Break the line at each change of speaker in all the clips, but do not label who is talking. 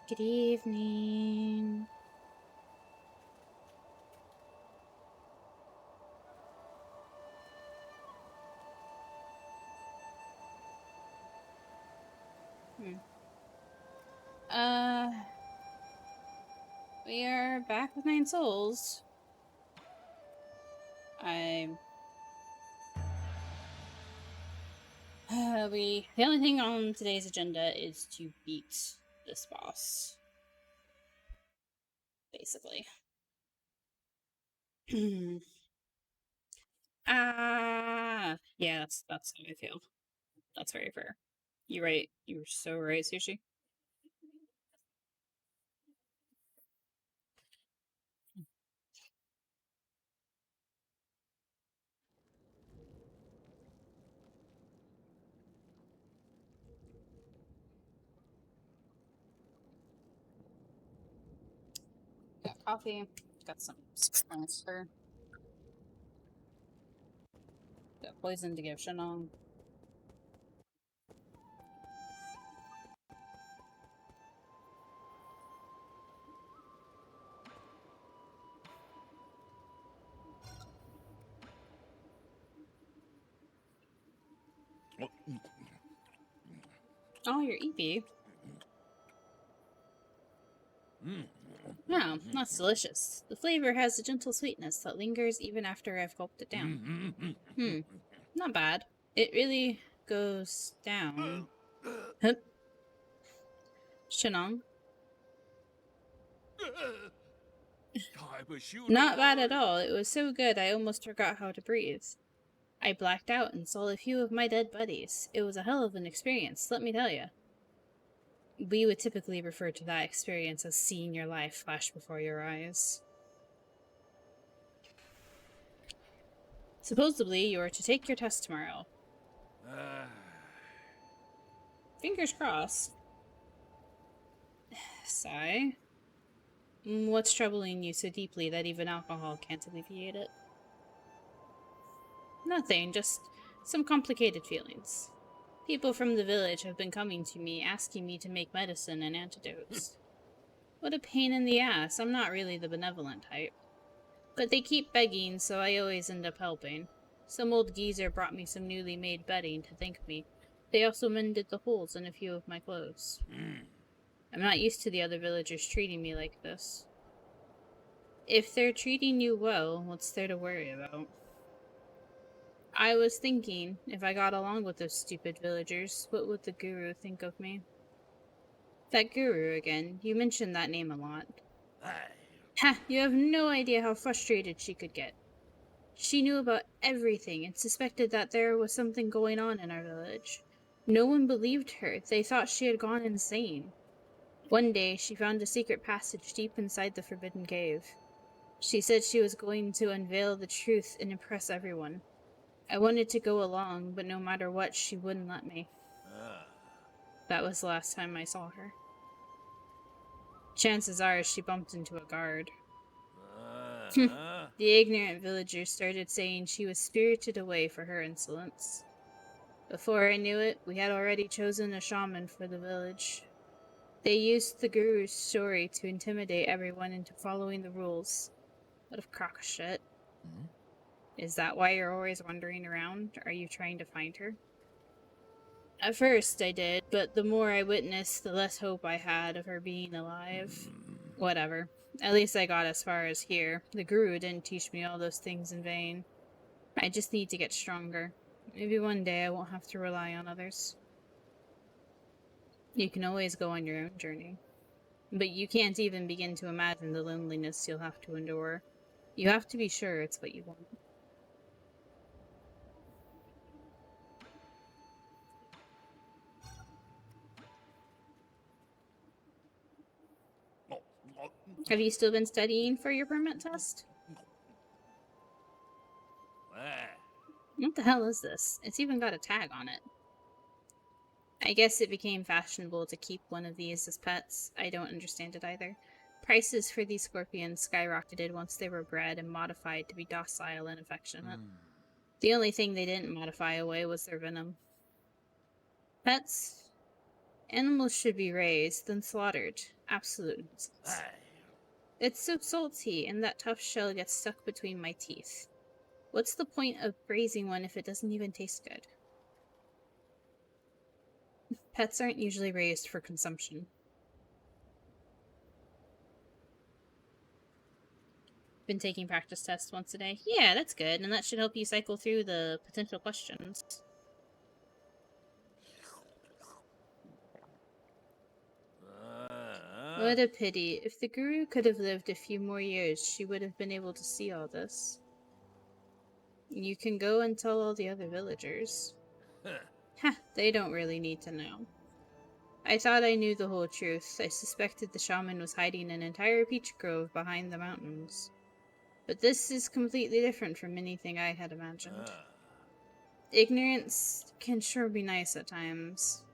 Good evening. Hmm. Uh, we are back with Nine Souls. I'm. The only thing on today's agenda is to beat this boss, basically. Yeah, that's how I feel. That's very fair. You're right. You're so right, Sushi. Got coffee. Got some monster. Got poison to give Shanong. Oh, you're Eevee. Yeah, that's delicious. The flavor has a gentle sweetness that lingers even after I've gulped it down. Not bad. It really goes down. Hup. Shanong. Not bad at all. It was so good I almost forgot how to breathe. I blacked out and saw a few of my dead buddies. It was a hell of an experience, let me tell you. We would typically refer to that experience as seeing your life flash before your eyes. Supposedly, you are to take your test tomorrow. Fingers crossed. Sigh. What's troubling you so deeply that even alcohol can't alleviate it? Nothing, just some complicated feelings. People from the village have been coming to me asking me to make medicine and antidotes. What a pain in the ass. I'm not really the benevolent type. But they keep begging, so I always end up helping. Some old geezer brought me some newly made bedding to thank me. They also mended the holes in a few of my clothes. I'm not used to the other villagers treating me like this. If they're treating you well, what's there to worry about? I was thinking, if I got along with those stupid villagers, what would the guru think of me? That guru again. You mentioned that name a lot. Ha! You have no idea how frustrated she could get. She knew about everything and suspected that there was something going on in our village. No one believed her. They thought she had gone insane. One day, she found a secret passage deep inside the Forbidden Cave. She said she was going to unveil the truth and impress everyone. I wanted to go along, but no matter what, she wouldn't let me. That was the last time I saw her. Chances are she bumped into a guard. The ignorant villagers started saying she was spirited away for her insolence. Before I knew it, we had already chosen a shaman for the village. They used the guru's story to intimidate everyone into following the rules. What a crock of shit. Is that why you're always wandering around? Are you trying to find her? At first I did, but the more I witnessed, the less hope I had of her being alive. Whatever. At least I got as far as here. The guru didn't teach me all those things in vain. I just need to get stronger. Maybe one day I won't have to rely on others. You can always go on your own journey. But you can't even begin to imagine the loneliness you'll have to endure. You have to be sure it's what you want. Have you still been studying for your permit test? What the hell is this? It's even got a tag on it. I guess it became fashionable to keep one of these as pets. I don't understand it either. Prices for these scorpions skyrocketed once they were bred and modified to be docile and affectionate. The only thing they didn't modify away was their venom. Pets Animals should be raised, then slaughtered. Absolute nonsense. It's so salty, and that tough shell gets stuck between my teeth. What's the point of raising one if it doesn't even taste good? Pets aren't usually raised for consumption. Been taking practice tests once a day? Yeah, that's good, and that should help you cycle through the potential questions. What a pity. If the guru could have lived a few more years, she would have been able to see all this. You can go and tell all the other villagers. Ha, they don't really need to know. I thought I knew the whole truth. I suspected the shaman was hiding an entire peach grove behind the mountains. But this is completely different from anything I had imagined. Ignorance can sure be nice at times.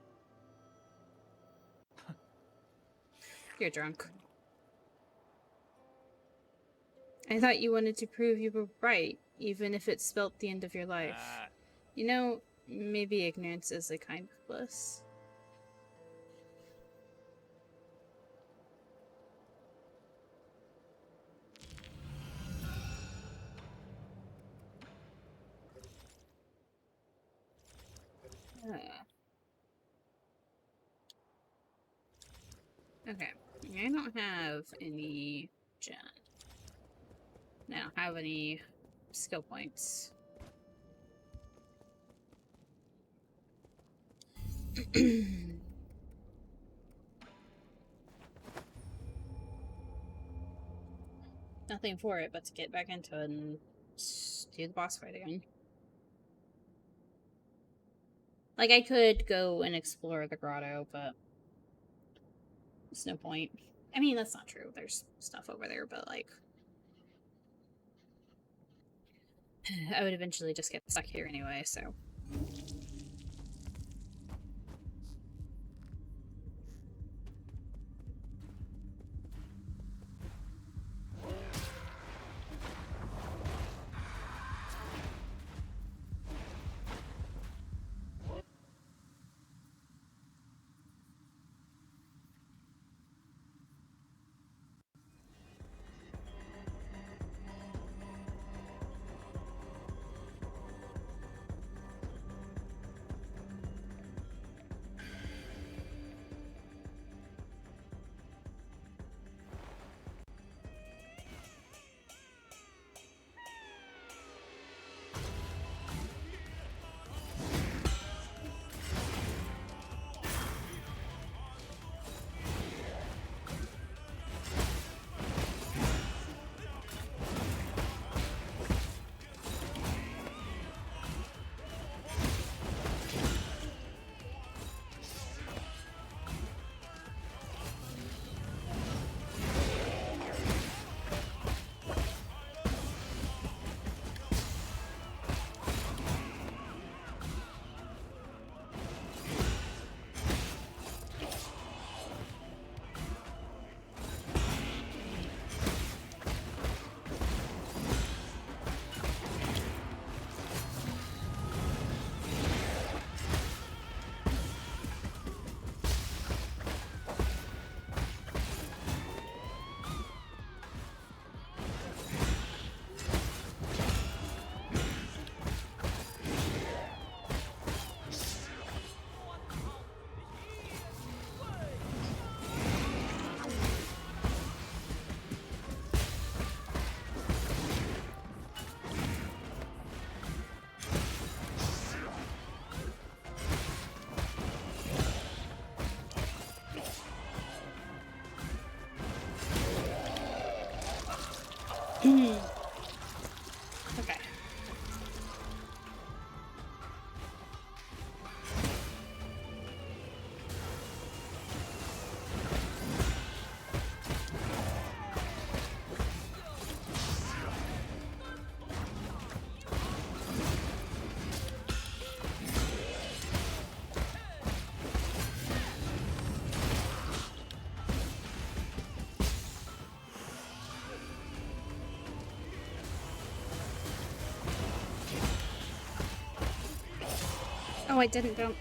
You're drunk. I thought you wanted to prove you were right, even if it spelt the end of your life. You know, maybe ignorance is a kind of bliss. Okay, I don't have any gen. I don't have any skill points. Nothing for it but to get back into it and do the boss fight again. Like, I could go and explore the grotto, but there's no point. I mean, that's not true. There's stuff over there, but, like, I would eventually just get stuck here anyway, so. Okay. Oh, I didn't jump.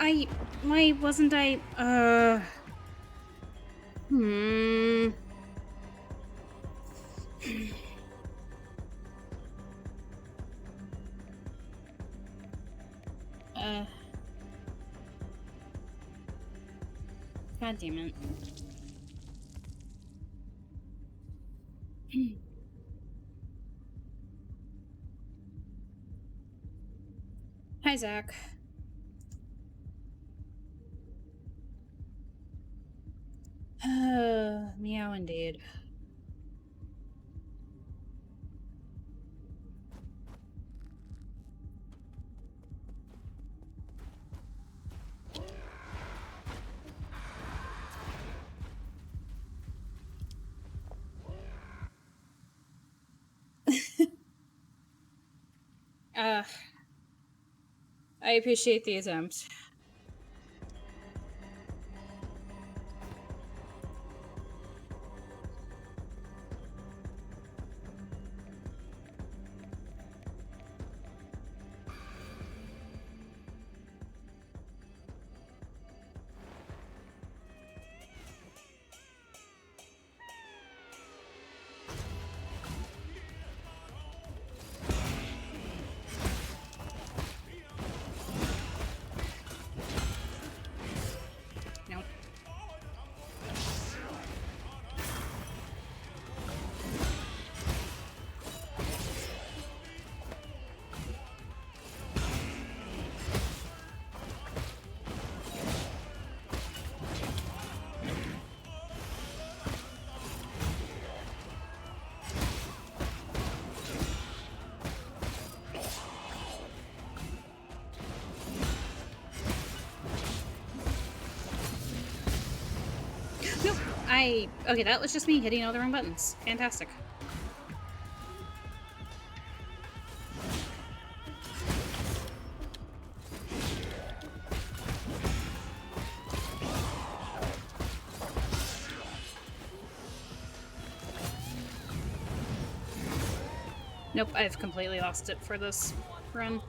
Why wasn't I, God damn it. Hi, Zach. Meow indeed. I appreciate the attempt. Nope. Nope. Okay, that was just me hitting all the wrong buttons. Fantastic. Nope, I've completely lost it for this run.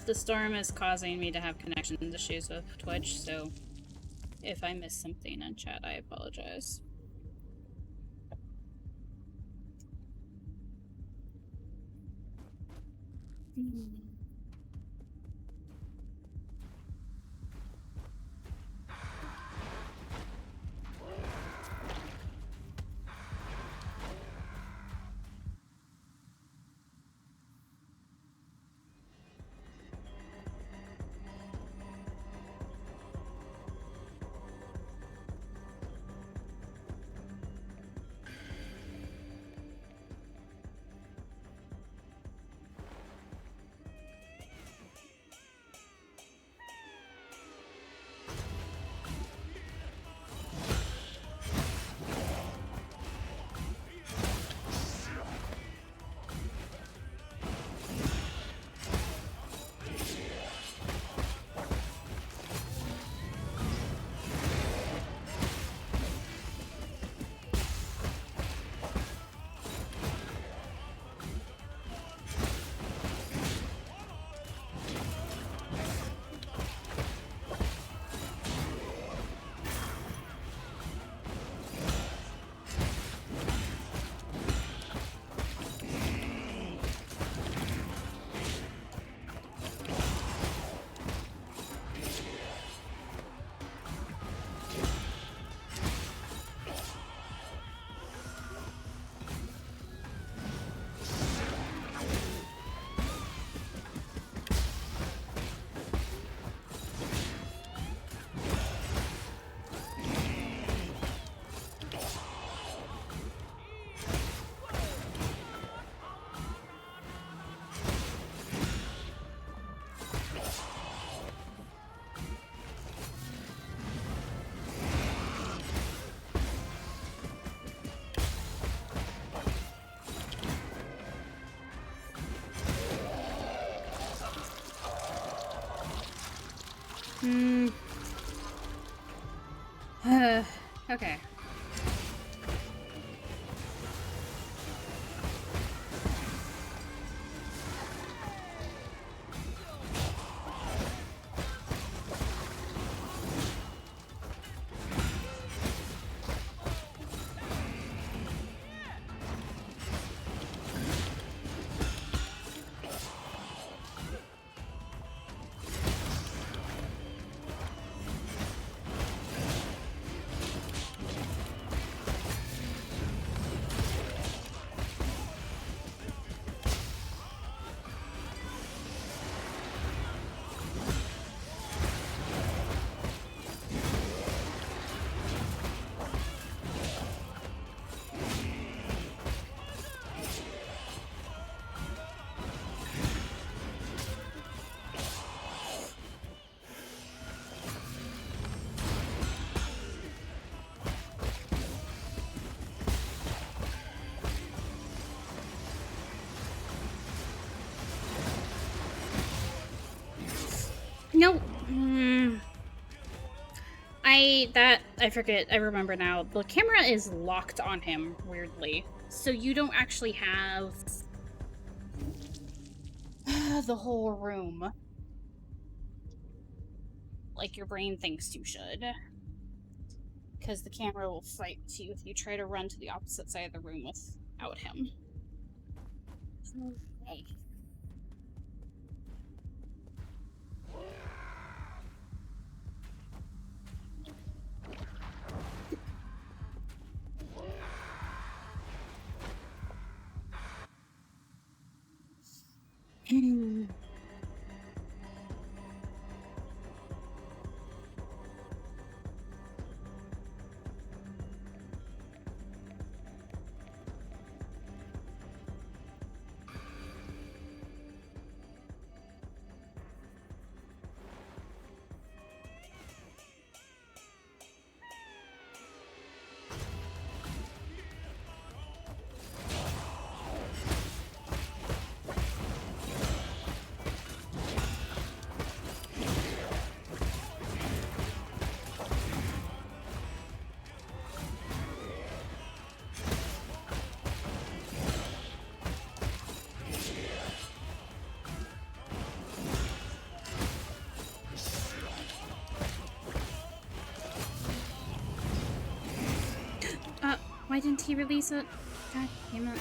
The storm is causing me to have connection issues with Twitch, so if I miss something in chat, I apologize. Hmm. Okay. No. I forget. I remember now. The camera is locked on him weirdly, so you don't actually have the whole room like your brain thinks you should, because the camera will fight you if you try to run to the opposite side of the room without him. Okay. Why didn't he release it? God damn it.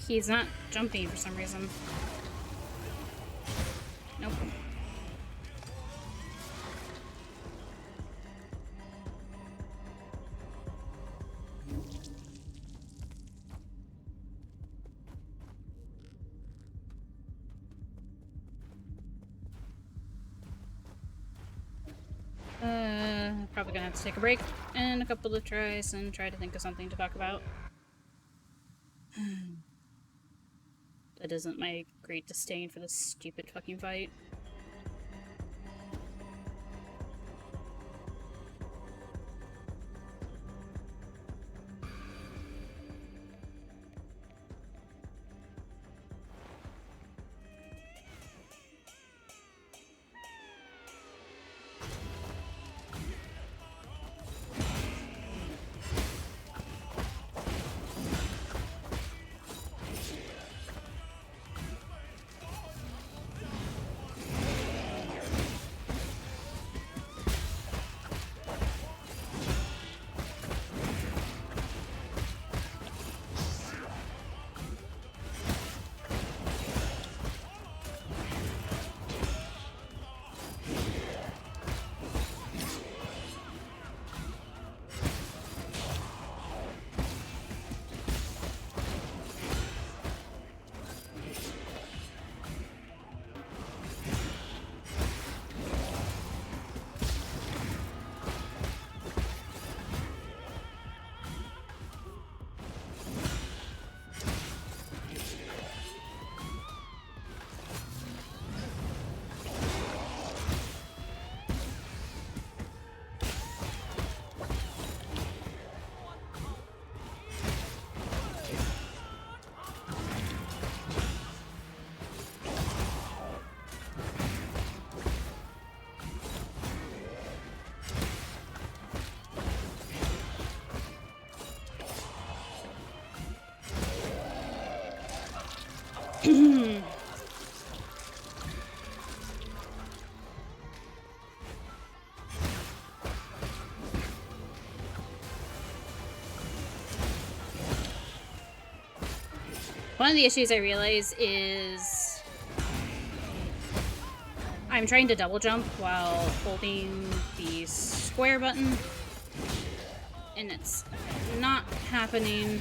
He's not jumping for some reason. Nope. Probably gonna have to take a break and a couple of tries and try to think of something to talk about. That isn't my great disdain for this stupid fucking fight. One of the issues I realize is I'm trying to double jump while holding the square button, and it's not happening.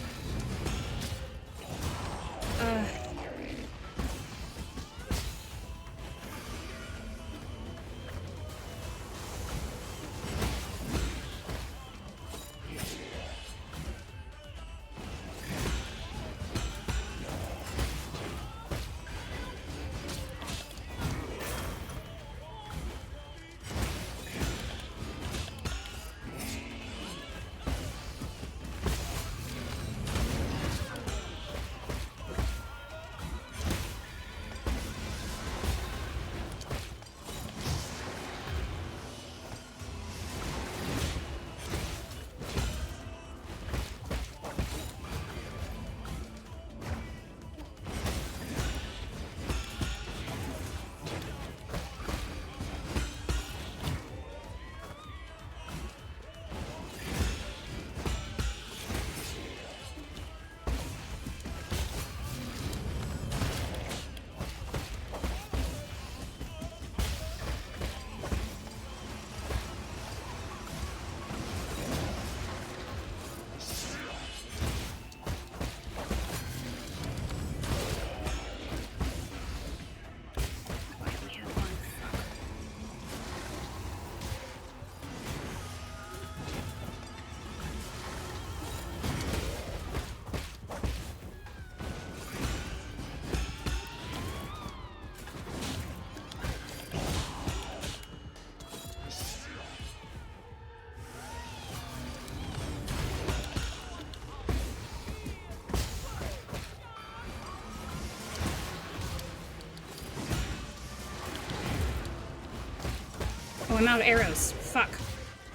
Oh, I'm out of arrows. Fuck.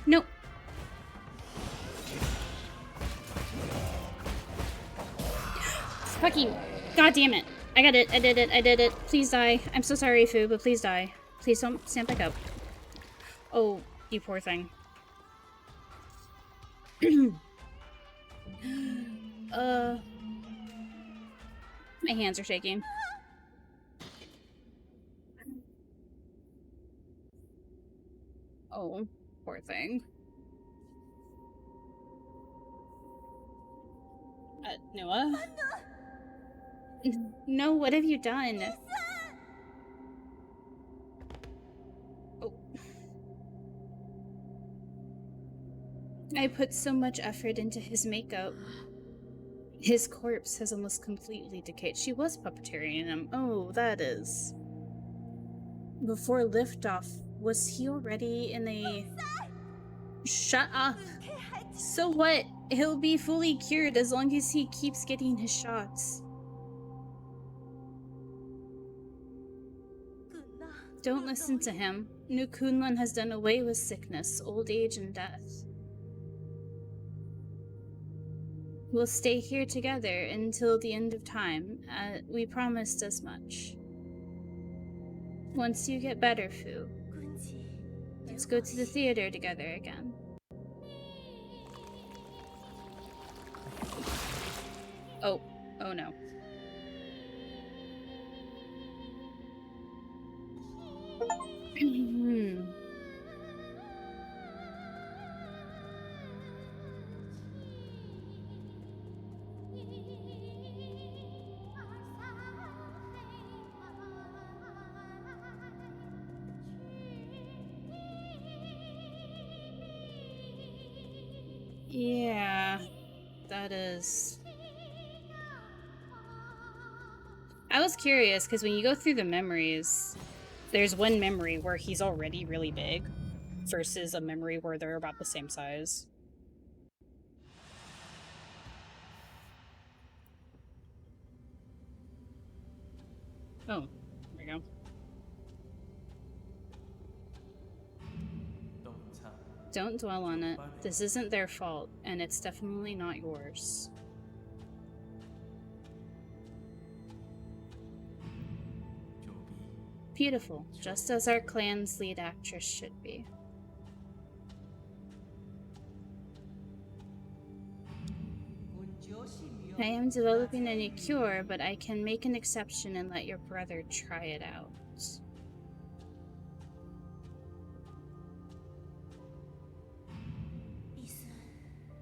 Nope. Fucking. God damn it. I got it. I did it. I did it. Please die. I'm so sorry, Fu, but please die. Please don't stand back up. Oh, you poor thing. My hands are shaking. Oh, poor thing. Noah? No, what have you done? Oh. I put so much effort into his makeup. His corpse has almost completely decayed. She was puppeteering him. Oh, that is. Before liftoff, was he already in a... Shut up! So what? He'll be fully cured as long as he keeps getting his shots. Don't listen to him. New Kunlun has done away with sickness, old age, and death. We'll stay here together until the end of time. We promised as much. Once you get better, Fu, let's go to the theater together again. Oh. Oh no. Yeah, that is... I was curious, because when you go through the memories, there's one memory where he's already really big, versus a memory where they're about the same size. Oh, there we go. Don't dwell on it. This isn't their fault, and it's definitely not yours. Beautiful, just as our clan's lead actress should be. I am developing a new cure, but I can make an exception and let your brother try it out.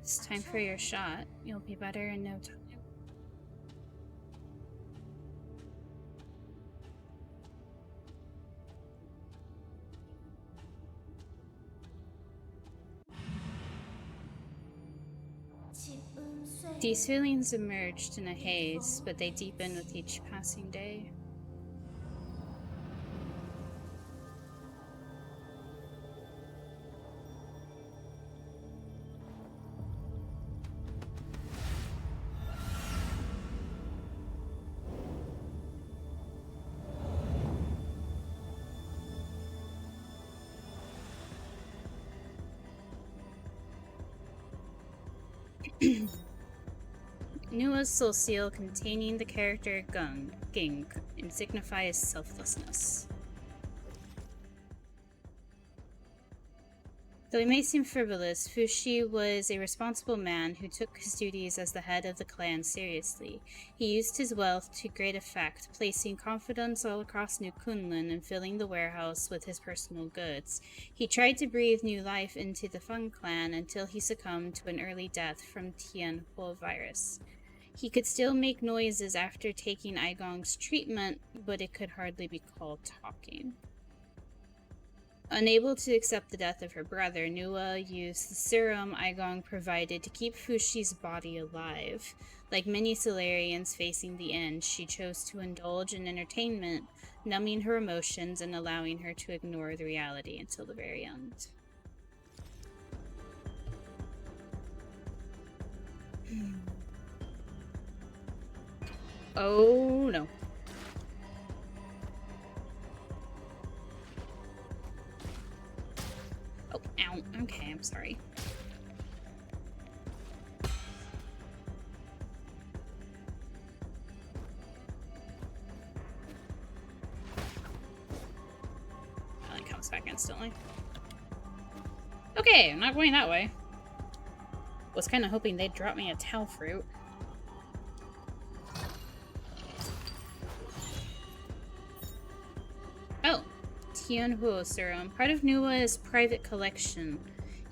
It's time for your shot. You'll be better in no time. These feelings emerged in a haze, but they deepen with each passing day. Nua's soul seal containing the character Ging and signifies selflessness. Though he may seem frivolous, Fushi was a responsible man who took his duties as the head of the clan seriously. He used his wealth to great effect, placing confidants all across New Kunlun and filling the warehouse with his personal goods. He tried to breathe new life into the Feng clan until he succumbed to an early death from Tianhuo virus. He could still make noises after taking Aigong's treatment, but it could hardly be called talking. Unable to accept the death of her brother, Nua used the serum Aigong provided to keep Fushi's body alive. Like many Solarians facing the end, she chose to indulge in entertainment, numbing her emotions and allowing her to ignore the reality until the very end. Oh no. Oh, ow. Okay, I'm sorry. That comes back instantly. Okay, I'm not going that way. Was kind of hoping they'd drop me a Tau fruit. Tianhuo serum, part of Nua's private collection.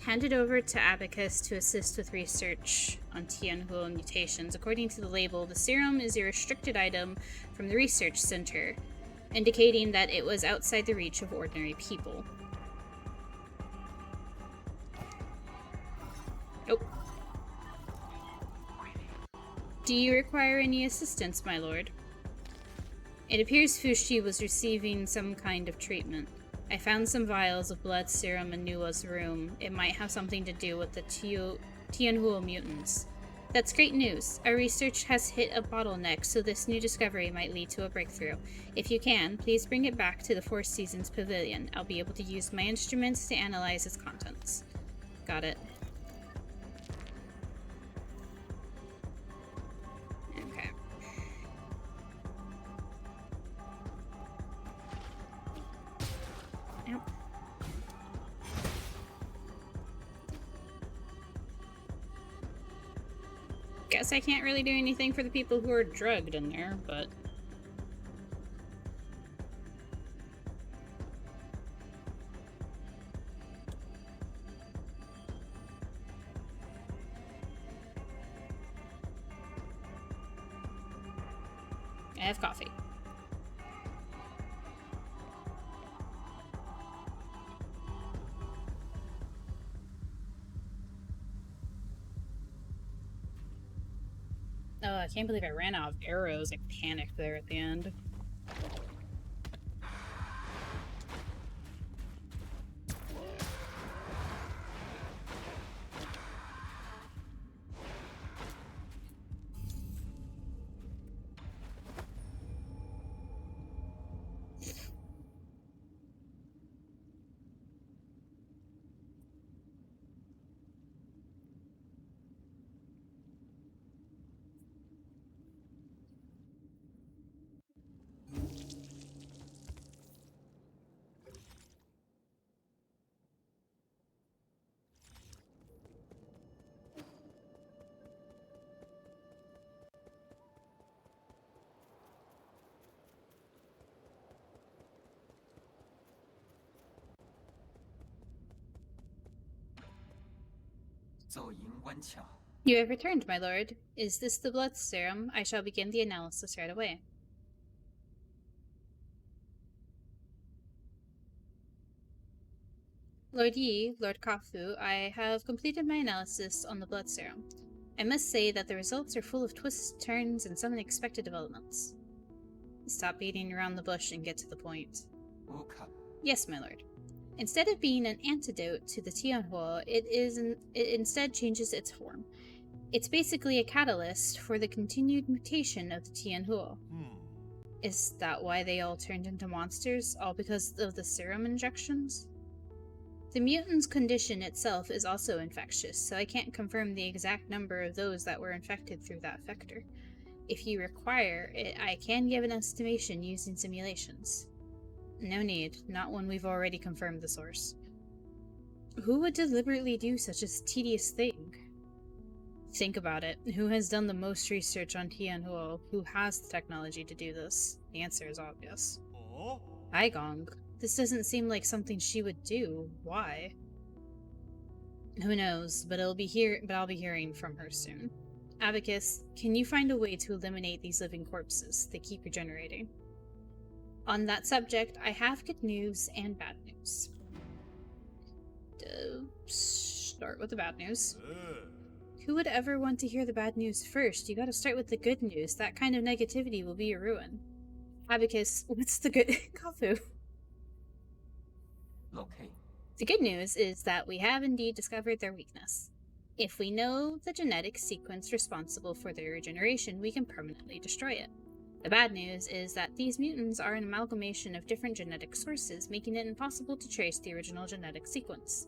Handed over to Abacus to assist with research on Tianhuo mutations. According to the label, the serum is a restricted item from the research center, indicating that it was outside the reach of ordinary people. Oh. Do you require any assistance, my lord? It appears Fushi was receiving some kind of treatment. I found some vials of blood serum in Nua's room. It might have something to do with the Tianhuo mutants. That's great news. Our research has hit a bottleneck, so this new discovery might lead to a breakthrough. If you can, please bring it back to the Four Seasons Pavilion. I'll be able to use my instruments to analyze its contents. Got it. Okay. Ow. Guess I can't really do anything for the people who are drugged in there, but... I have coffee. Oh, I can't believe I ran out of arrows. I panicked there at the end. You have returned, my lord. Is this the blood serum? I shall begin the analysis right away. Lord Yi, Lord Kafu, I have completed my analysis on the blood serum. I must say that the results are full of twists, turns, and some unexpected developments. Stop beating around the bush and get to the point. Yes, my lord. Instead of being an antidote to the Tianhuo, it instead changes its form. It's basically a catalyst for the continued mutation of the Tianhuo. Is that why they all turned into monsters? All because of the serum injections? The mutant's condition itself is also infectious, so I can't confirm the exact number of those that were infected through that vector. If you require it, I can give an estimation using simulations. No need, not when we've already confirmed the source. Who would deliberately do such a tedious thing? Think about it. Who has done the most research on Tianhuo? Who has the technology to do this? The answer is obvious. Aigong. This doesn't seem like something she would do. Why? Who knows, but I'll be hearing from her soon. Abacus, can you find a way to eliminate these living corpses? They keep regenerating. On that subject, I have good news and bad news. Start with the bad news. Who would ever want to hear the bad news first? You gotta start with the good news. That kind of negativity will be your ruin. Abacus, what's the good... Kafu.
Okay.
The good news is that we have indeed discovered their weakness. If we know the genetic sequence responsible for their regeneration, we can permanently destroy it. The bad news is that these mutants are an amalgamation of different genetic sources, making it impossible to trace the original genetic sequence.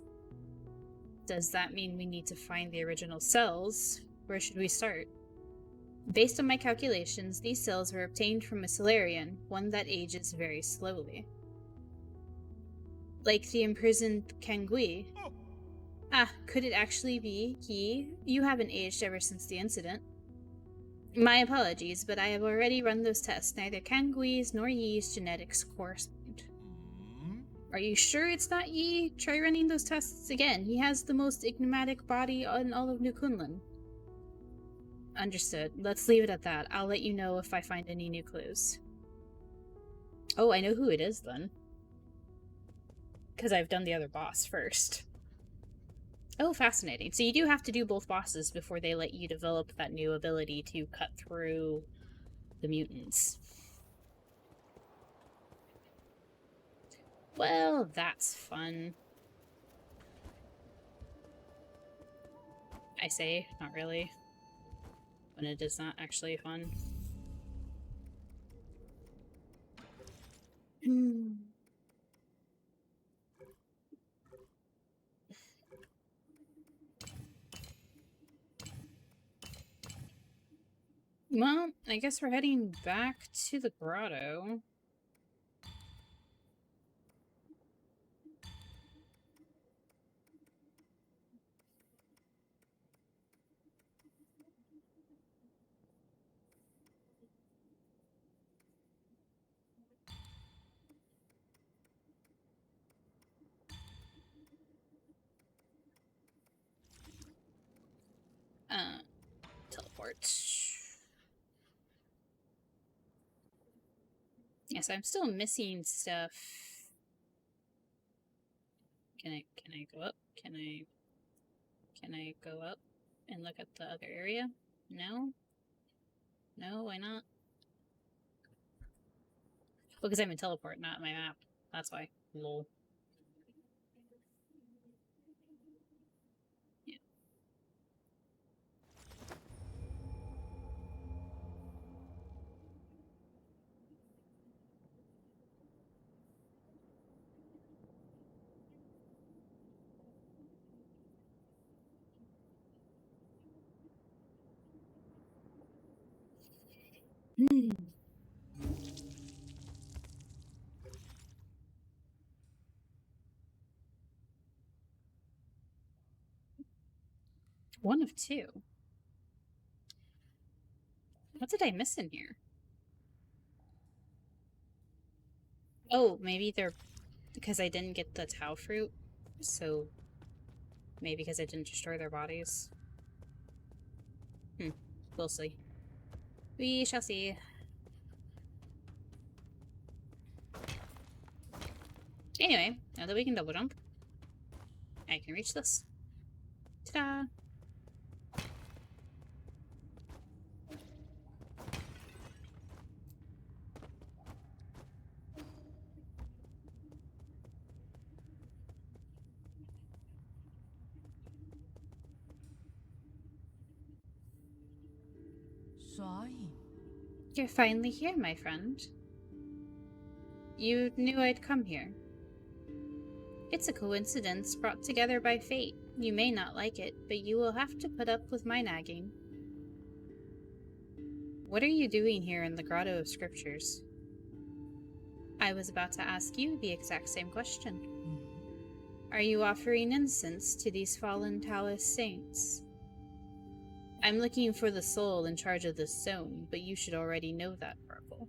Does that mean we need to find the original cells? Where should we start? Based on my calculations, these cells were obtained from a Solarian, one that ages very slowly. Like the imprisoned Kangui. Ah, could it actually be Yi? You haven't aged ever since the incident. My apologies, but I have already run those tests. Neither Kangui's nor Yi's genetics correspond. Are you sure it's not Yi? Try running those tests again. He has the most enigmatic body in all of New Kunlun. Understood. Let's leave it at that. I'll let you know if I find any new clues. Oh, I know who it is then. Because I've done the other boss first. Oh, fascinating. So you do have to do both bosses before they let you develop that new ability to cut through the mutants. Well, that's fun. I say, not really. When it is not actually fun. Well, I guess we're heading back to the grotto. Teleport. Yes, I'm still missing stuff. Can I go up? Can I go up and look at the other area? No? No, why not? Well, because I'm in teleport, not my map. That's why. Lol. Yeah. One of two. What did I miss in here? Oh, maybe they're... because I didn't get the Tau fruit, so maybe because I didn't destroy their bodies. We'll see. We shall see. Anyway, now that we can double jump, I can reach this. Ta-da! You're finally here, my friend. You knew I'd come here. It's a coincidence brought together by fate. You may not like it, but you will have to put up with my nagging. What are you doing here in the Grotto of Scriptures? I was about to ask you the exact same question. Are you offering incense to these fallen Taoist saints? I'm looking for the soul in charge of this zone, but you should already know that, Purple.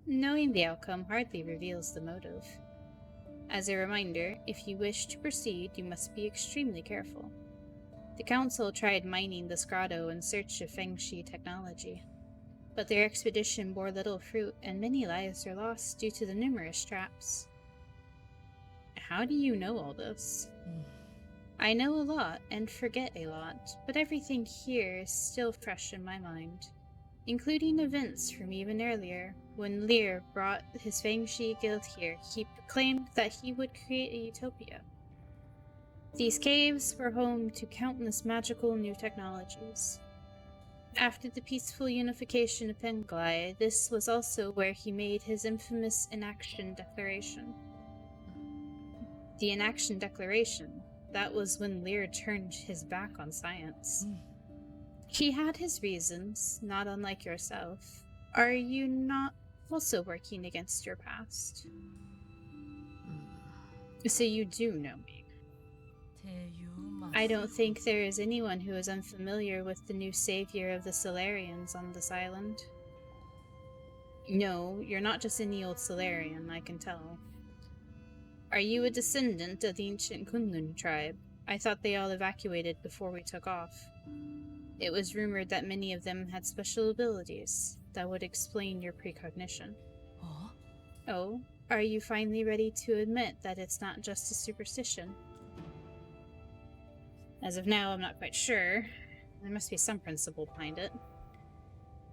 Knowing the outcome hardly reveals the motive. As a reminder, if you wish to proceed, you must be extremely careful. The Council tried mining this grotto in search of Fengshi technology, but their expedition bore little fruit and many lives were lost due to the numerous traps. How do you know all this? I know a lot and forget a lot, but everything here is still fresh in my mind, including events from even earlier. When Lear brought his Fengshi guild here, he proclaimed that he would create a utopia. These caves were home to countless magical new technologies. After the peaceful unification of Penglai, this was also where he made his infamous Inaction Declaration. The Inaction Declaration, that was when Lear turned his back on science. He had his reasons, not unlike yourself. Are you not also working against your past? So you do know me. I don't think there is anyone who is unfamiliar with the new savior of the Solarians on this island. No, you're not just any old Solarian, I can tell. Are you a descendant of the ancient Kunlun tribe? I thought they all evacuated before we took off. It was rumored that many of them had special abilities that would explain your precognition.
Oh?
Oh, are you finally ready to admit that it's not just a superstition? As of now, I'm not quite sure. There must be some principle behind it.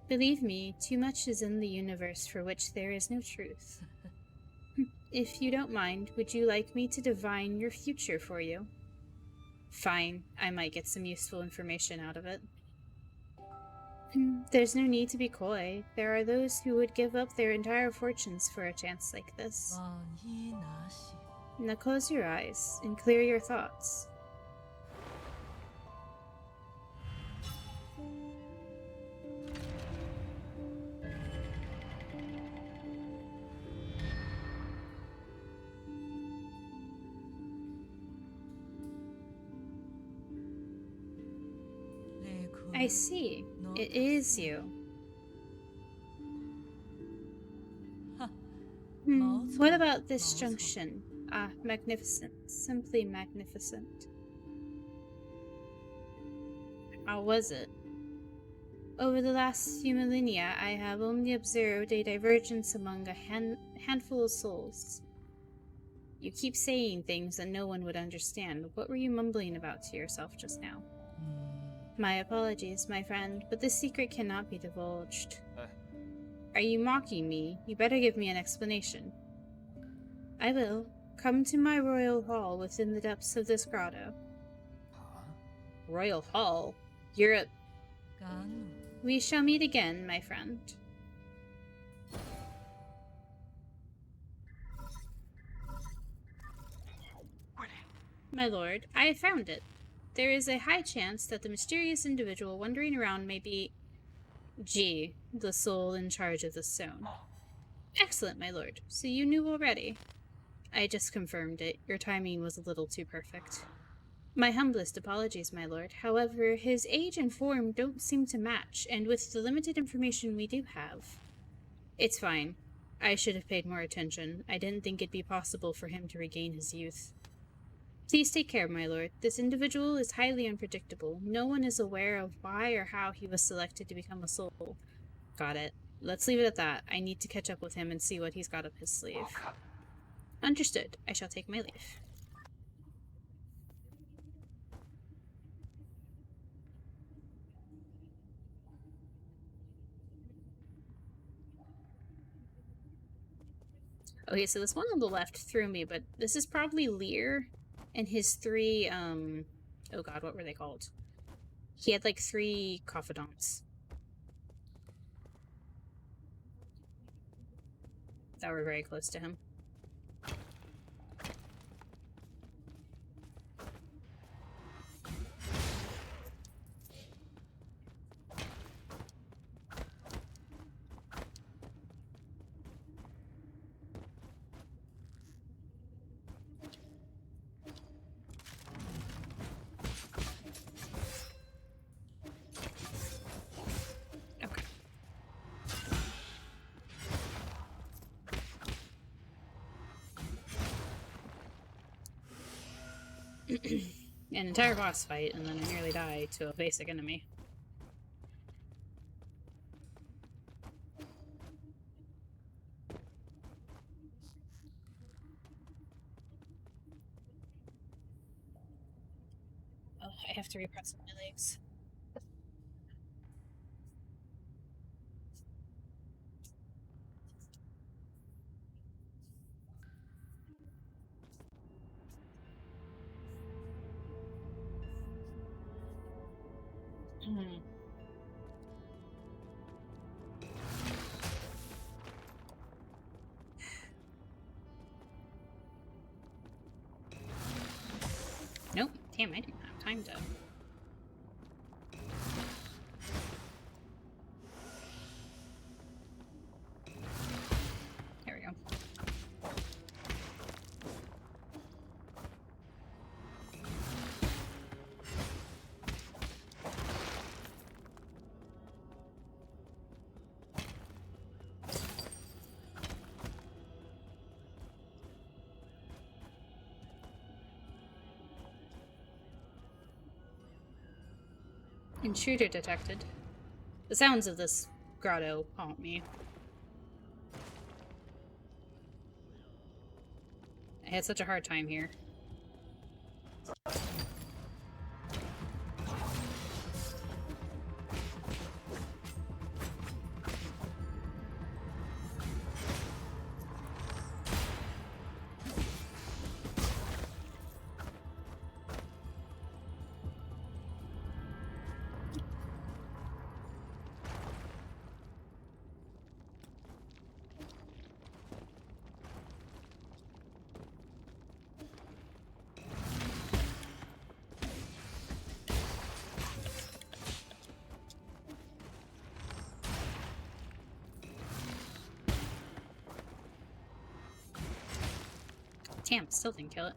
Believe me, too much is in the universe for which there is no truth. If you don't mind, would you like me to divine your future for you? Fine, I might get some useful information out of it. There's no need to be coy. There are those who would give up their entire fortunes for a chance like this. Now close your eyes and clear your thoughts. I see. It is you. What about this junction? Ah, magnificent. Simply magnificent. How was it? Over the last few millennia, I have only observed a divergence among a handful of souls. You keep saying things that no one would understand. What were you mumbling about to yourself just now? My apologies, my friend, but this secret cannot be divulged. Are you mocking me? You better give me an explanation. I will. Come to my royal hall within the depths of this grotto. Royal hall? Europe. We shall meet again, my friend. My lord, I have found it. There is a high chance that the mysterious individual wandering around may be G, the soul in charge of the stone. Excellent, my lord. So you knew already. I just confirmed it. Your timing was a little too perfect. My humblest apologies, my lord. However, his age and form don't seem to match, and with the limited information we do have... It's fine. I should have paid more attention. I didn't think it'd be possible for him to regain his youth. Please take care, my lord. This individual is highly unpredictable. No one is aware of why or how he was selected to become a soul. Got it. Let's leave it at that. I need to catch up with him and see what he's got up his sleeve. Understood. I shall take my leave. Okay, so this one on the left threw me, but this is probably Lear and his three, oh god, what were they called? He had like 3 confidants that were very close to him. An entire boss fight, and then I nearly die to a basic enemy. Oh, I have to repress my legs. Nope. Damn, I didn't have time to... There we go. Intruder detected. The sounds of this grotto haunt me. I had such a hard time here. Damn, still didn't kill it.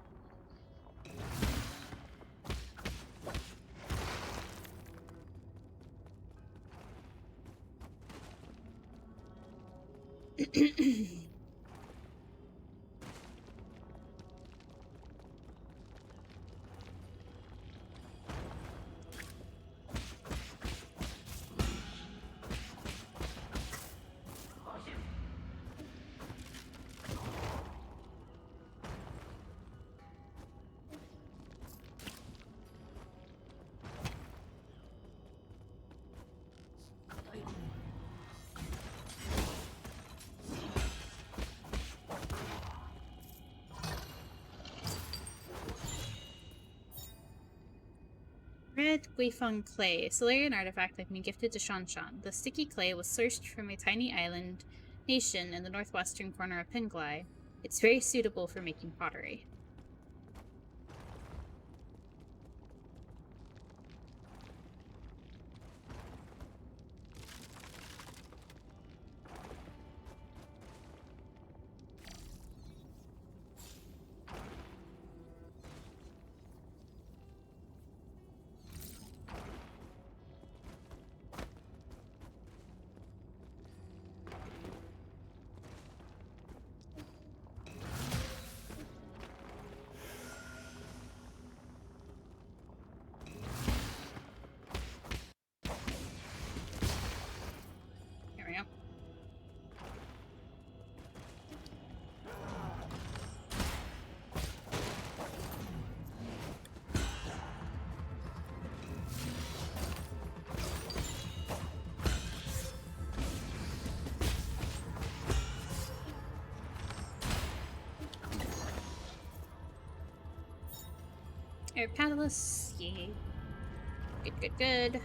Red Guifeng clay, a Solarian artifact that had been gifted to Shanshan. The sticky clay was sourced from a tiny island nation in the northwestern corner of Penglai. It's very suitable for making pottery. There we go. Air Paddless, yay. Good, good, good.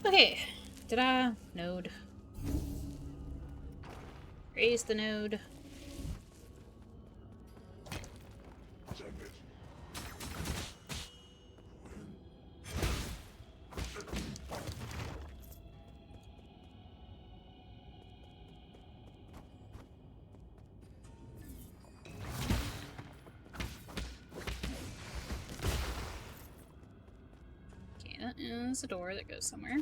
Okay, ta-da, node. Raise the node. Okay, that is a door that goes somewhere.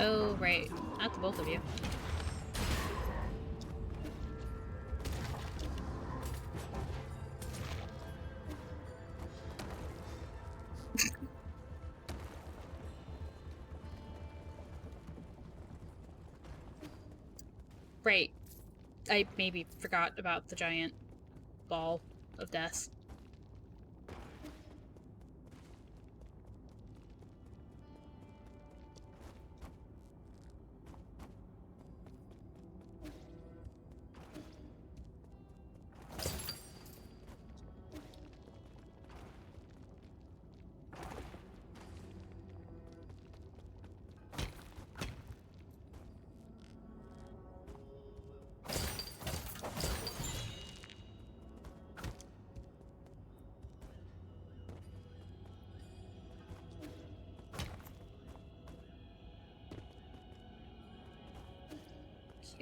Oh, right. Not the both of you. Right. I maybe forgot about the giant ball of death.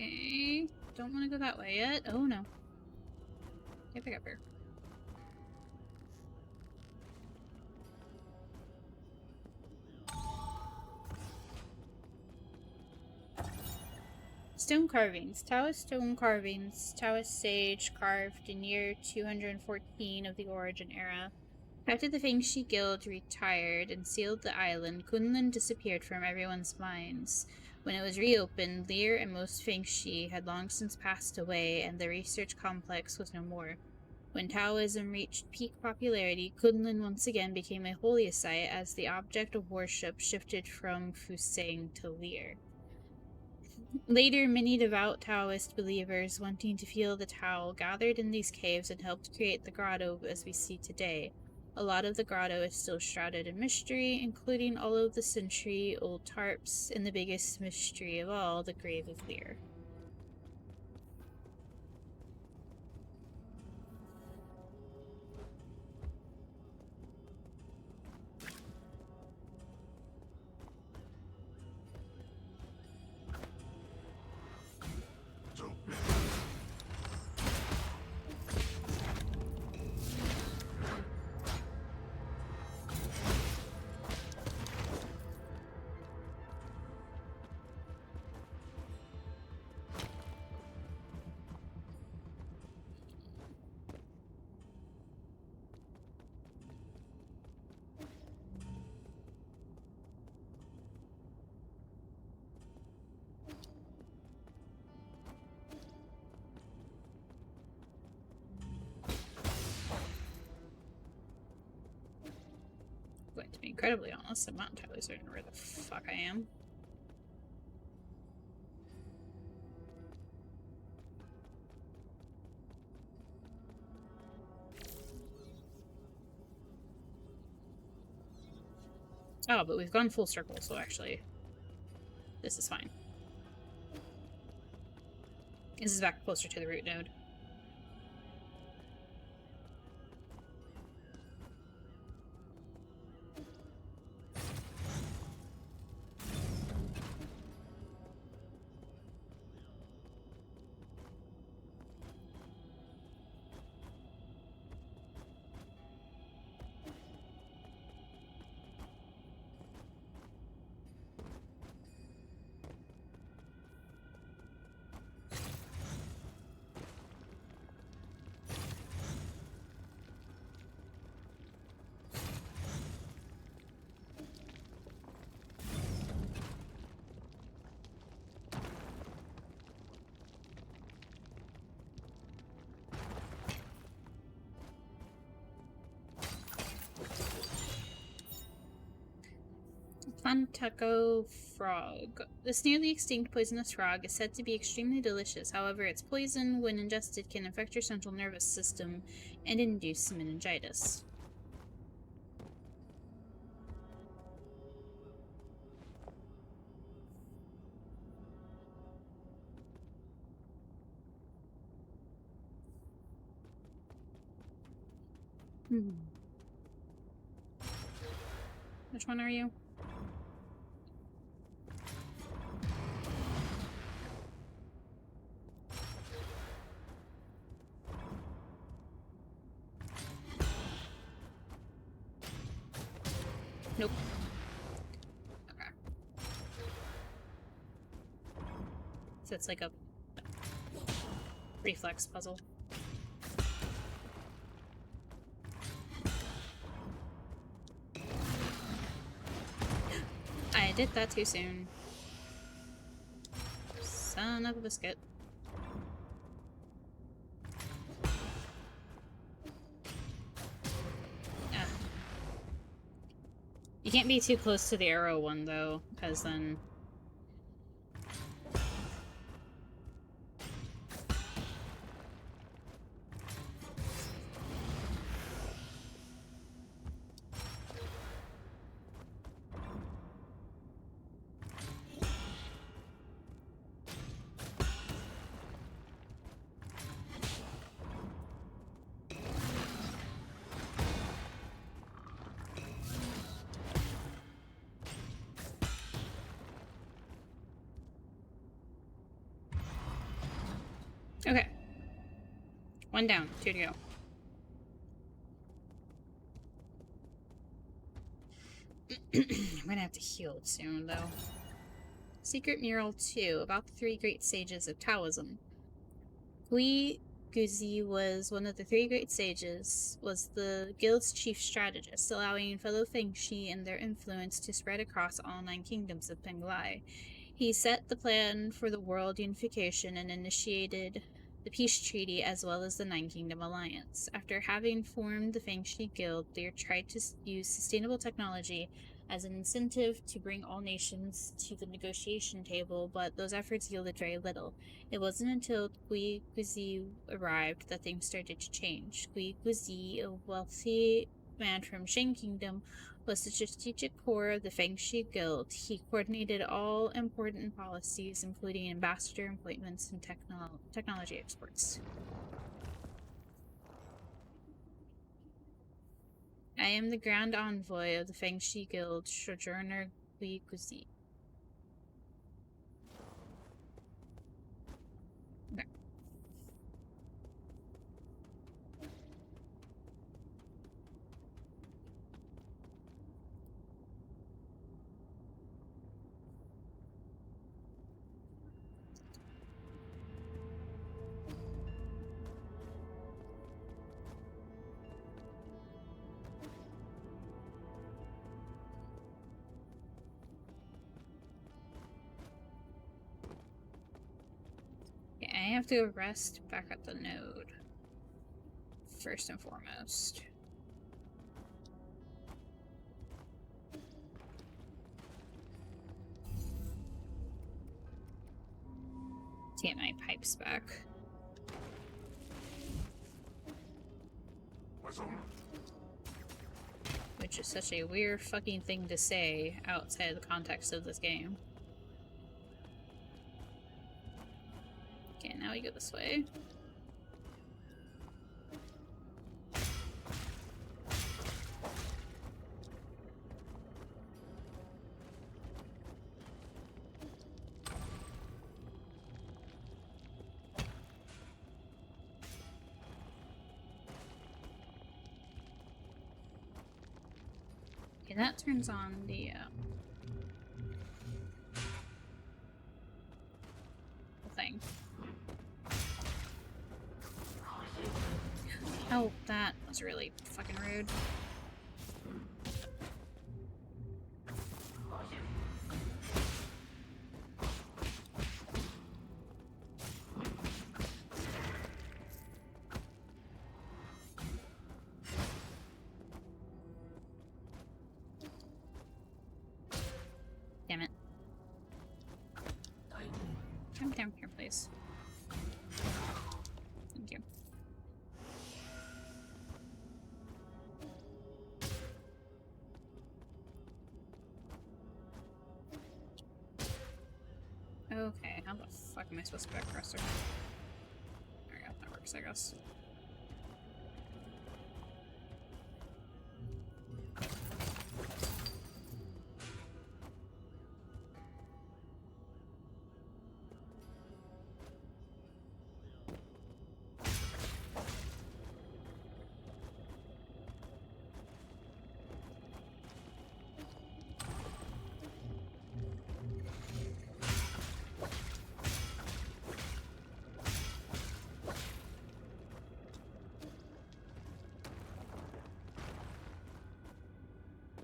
Okay, don't want to go that way yet. Oh no. Get back up here. Stone carvings. Taoist stone carvings. Taoist sage carved in year 214 of the Origin era. After the Fengshi Guild retired and sealed the island, Kunlun disappeared from everyone's minds. When it was reopened, Lear and most Fengshi had long since passed away, and the research complex was no more. When Taoism reached peak popularity, Kunlun once again became a holy site as the object of worship shifted from Fusang to Lear. Later, many devout Taoist believers wanting to feel the Tao gathered in these caves and helped create the grotto as we see today. A lot of the grotto is still shrouded in mystery, including all of the century-old tarps and the biggest mystery of all, the Grave of Lear. Going to be incredibly honest, I'm not entirely certain where the fuck I am. Oh, but we've gone full circle, so actually, this is fine. This is back closer to the root node. Plantaco frog. This nearly extinct poisonous frog is said to be extremely delicious. However, its poison, when ingested, can affect your central nervous system and induce meningitis. Which one are you? Nope. Okay. So it's like a reflex puzzle. I did that too soon. Son of a biscuit. You can't be too close to the arrow one, though, because then... Okay. 1 down, 2 to go. I'm gonna have to heal it soon, though. Secret Mural 2, about the 3 great sages of Taoism. Gui Guzi was one of the 3 great sages, was the guild's chief strategist, allowing fellow Fengshi and their influence to spread across all 9 kingdoms of Penglai. He set the plan for the world unification and initiated the peace treaty as well as the 9 Kingdom Alliance. After having formed the Fengshi Guild, they tried to use sustainable technology as an incentive to bring all nations to the negotiation table, but those efforts yielded very little. It wasn't until Gui Guzi arrived that things started to change. Gui Guzi, a wealthy man from Shang Kingdom, was the strategic core of the Fengshi Guild. He coordinated all important policies, including ambassador appointments and technology exports. I am the Grand Envoy of the Fengshi Guild, Sojourner Gui Guzi. Okay. I have to rest back at the node, first and foremost. To get my pipes back. Which is such a weird fucking thing to say outside of the context of this game. Okay, now we go this way. Okay, that turns on the thing. Oh, that was really fucking rude. Damn it. Come down here, please. Thank you. Okay, how the fuck am I supposed to back across there? There we go, that works, I guess.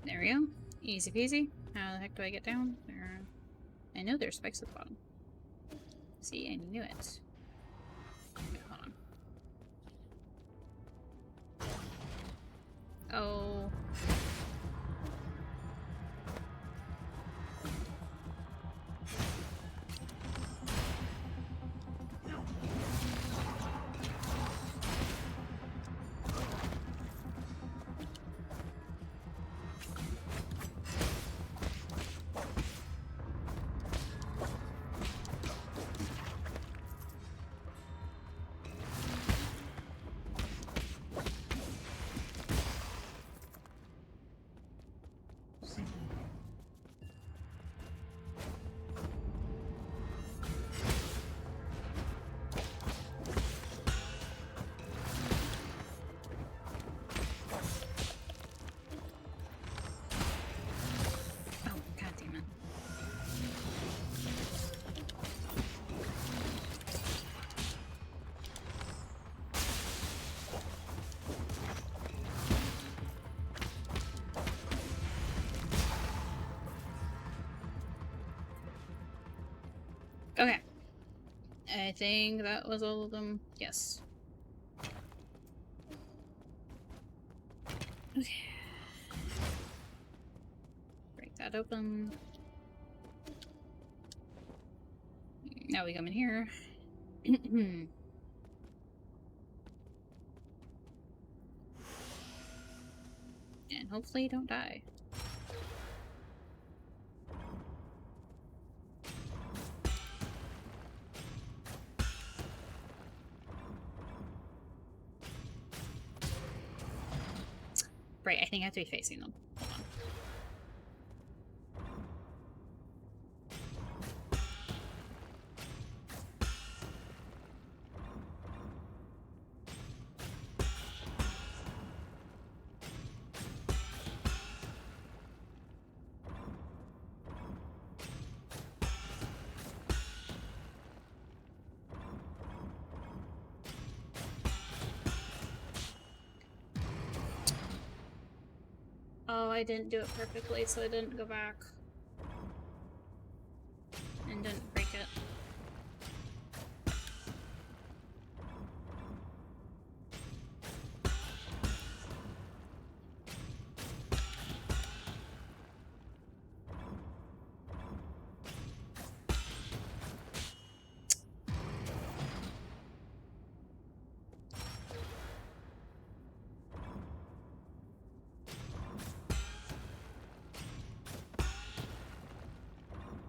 There we go. Easy peasy. How the heck do I get down? There. I know there's spikes at the bottom. See, I knew it. Okay, hold on. Oh. I think that was all of them. Yes. Okay. Break that open. Now we come in here. And hopefully you don't die. Right, I think I have to be facing them. Hold on. Oh, I didn't do it perfectly, so I didn't go back. And didn't break it.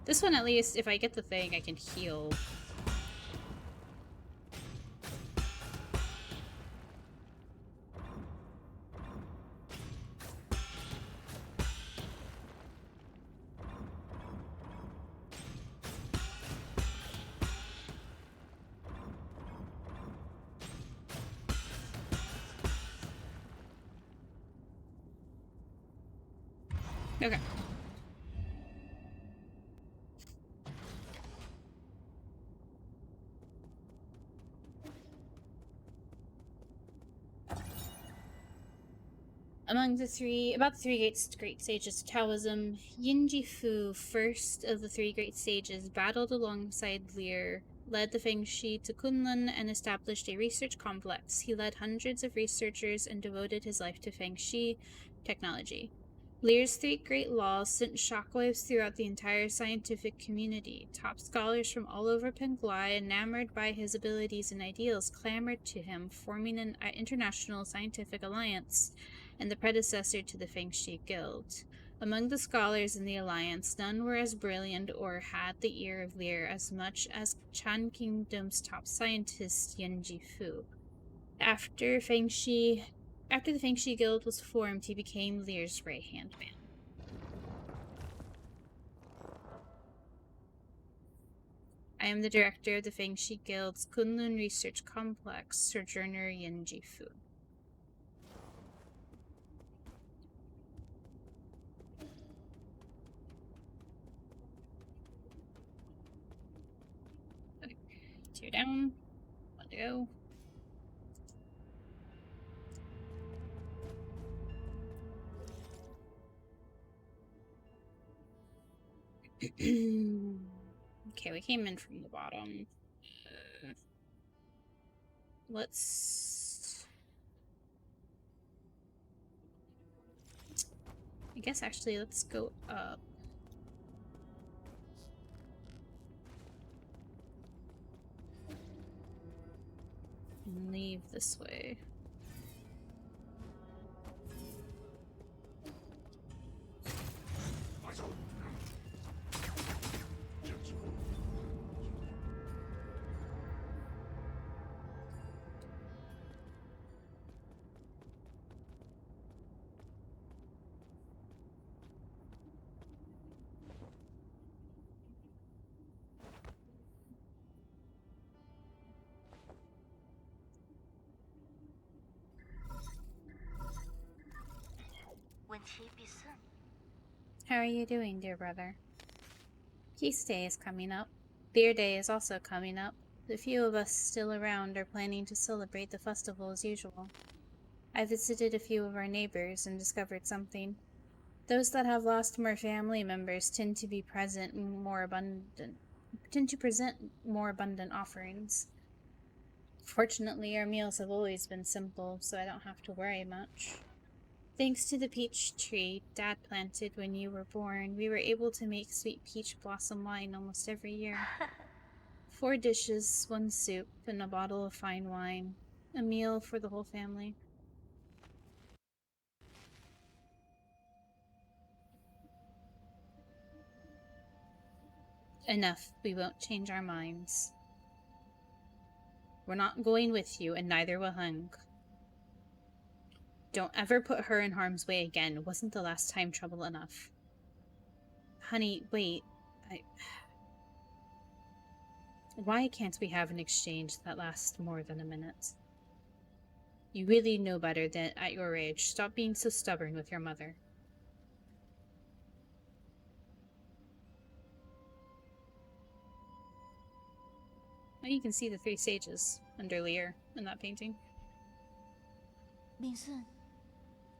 This one, at least, if I get the thing, I can heal. Okay. About the three great sages of Taoism, Yin Jifu, first of the three great sages, battled alongside Lear, led the Fengshi to Kunlun, and established a research complex. He led hundreds of researchers and devoted his life to Fengshi technology. Lear's three great laws sent shockwaves throughout the entire scientific community. Top scholars from all over Penglai, enamored by his abilities and ideals, clamored to him, forming an international scientific alliance and the predecessor to the Fengshi Guild. Among the scholars in the alliance, none were as brilliant or had the ear of Lear as much as Chan Kingdom's top scientist, Yin Jifu. After the Fengshi Guild was formed, he became Lear's right-hand man. I am the director of the Fengshi Guild's Kunlun Research Complex, Sojourner Yin Jifu. Okay. 2 down. 1 to go. Okay, we came in from the bottom. I guess actually let's go up. And leave this way. How are you doing, dear brother? Peace Day is coming up. Lear Day is also coming up. The few of us still around are planning to celebrate the festival as usual. I visited a few of our neighbors and discovered something. Those that have lost more family members tend to be present and more abundant. pretend to present more abundant offerings. Fortunately, our meals have always been simple, so I don't have to worry much. Thanks to the peach tree Dad planted when you were born, we were able to make sweet peach blossom wine almost every year. 4 dishes, 1 soup, and a bottle of fine wine. A meal for the whole family. Enough. We won't change our minds. We're not going with you, and neither will Hung. Don't ever put her in harm's way again. Wasn't the last time trouble enough? Honey, wait. Why can't we have an exchange that lasts more than a minute? You really know better than at your age. Stop being so stubborn with your mother. Well, you can see the 3 sages under Lear in that painting.
敏顺，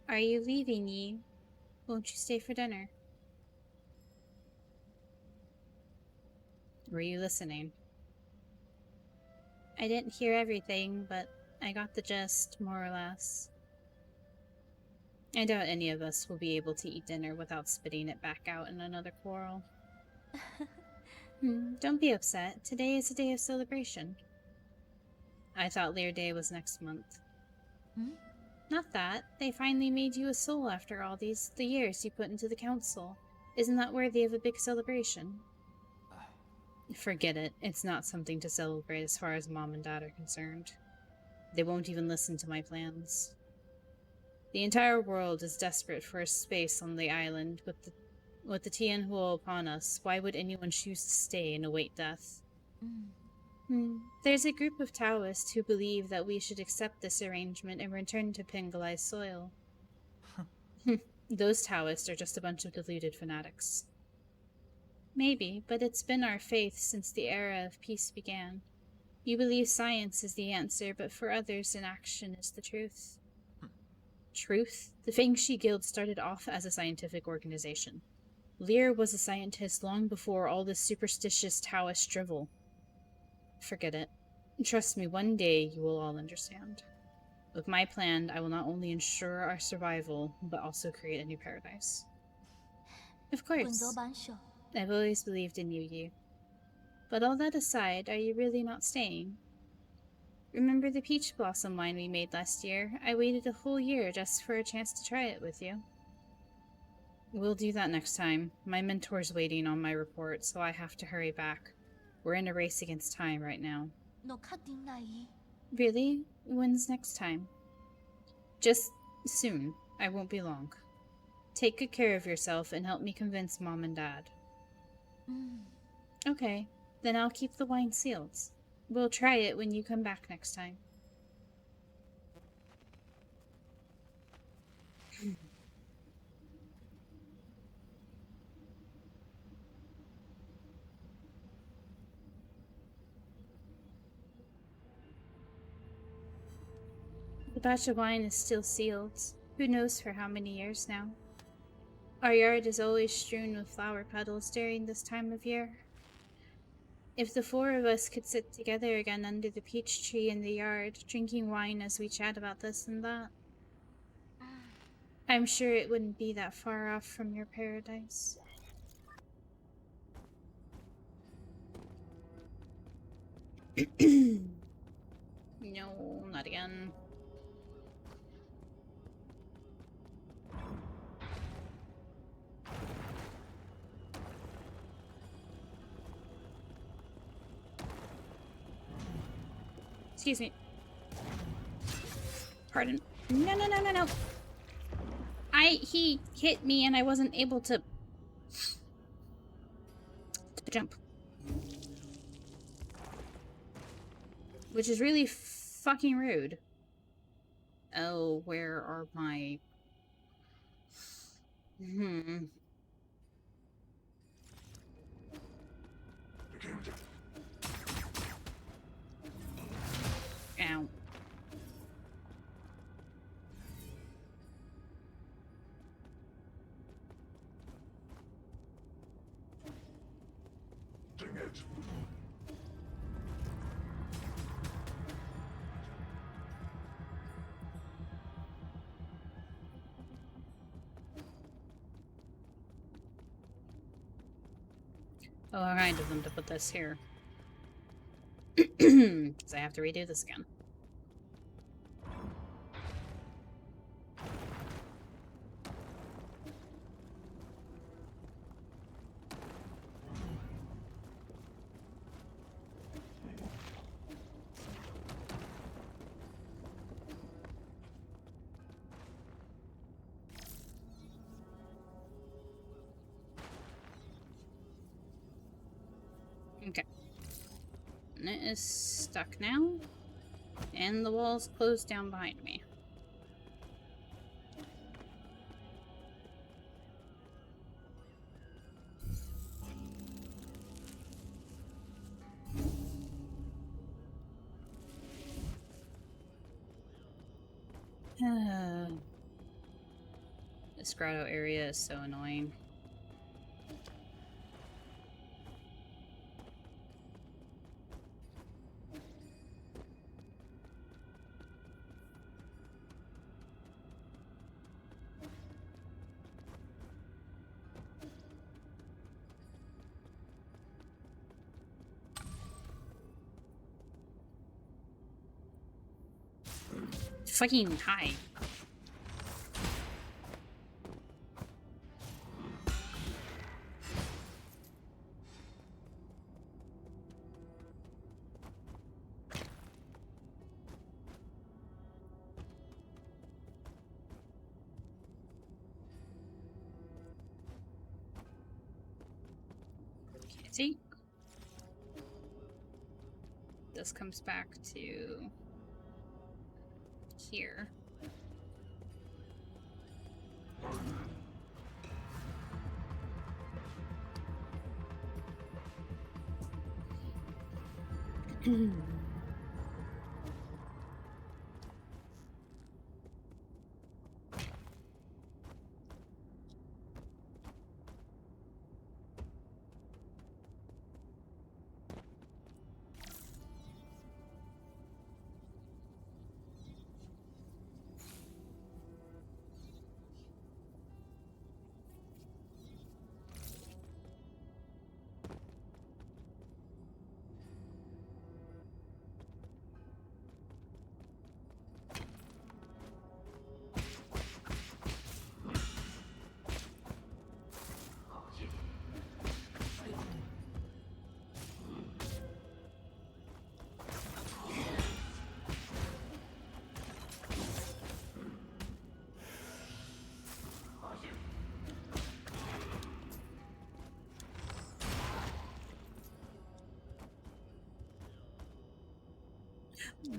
Are you leaving, Yi? Won't you stay for dinner? Were you listening? I didn't hear everything, but I got the gist, more or less. I doubt any of us will be able to eat dinner without spitting it back out in another quarrel. Don't be upset. Today is a day of celebration. I thought Lear Day was next month. Not that. They finally made you a soul after all the years you put into the council. Isn't that worthy of a big celebration? Forget it. It's not something to celebrate as far as Mom and Dad are concerned. They won't even listen to my plans. The entire world is desperate for a space on the island. With the Tianhuo upon us, why would anyone choose to stay and await death? There's a group of Taoists who believe that we should accept this arrangement and return to Pengalai's soil. Those Taoists are just a bunch of deluded fanatics. Maybe, but it's been our faith since the era of peace began. You believe science is the answer, but for others, inaction is the truth. Truth? The Fengshi Guild started off as a scientific organization. Lear was a scientist long before all this superstitious Taoist drivel. Forget it. Trust me, one day you will all understand. With my plan, I will not only ensure our survival, but also create a new paradise. Of
滚
course.
走板手，
I've always believed in you, Yi. But all that aside, are you really not staying? Remember the peach blossom wine we made last year? I waited a whole year just for a chance to try it with you. We'll do that next time. My mentor's waiting on my report, so I have to hurry back. We're in a race against time right now.
侬确定那伊？
Really? When's next time? Just soon. I won't be long. Take good care of yourself and help me convince Mom and Dad. Okay, then I'll keep the wine sealed. We'll try it when you come back next time. The batch of wine is still sealed. Who knows for how many years now? Our yard is always strewn with flower petals during this time of year. If the 4 of us could sit together again under the peach tree in the yard, drinking wine as we chat about this and that, I'm sure it wouldn't be that far off from your paradise. No, not again. Excuse me. Pardon. No. He hit me and I wasn't able to jump. Which is really fucking rude. Oh, where are my... Ow.
Dang it.
Oh, all right of them to put this here. Because I have to redo this again. Okay. And it is stuck now. And the wall's closed down behind me. This grotto area is so annoying. Fucking hi. Okay, see? This comes back to here.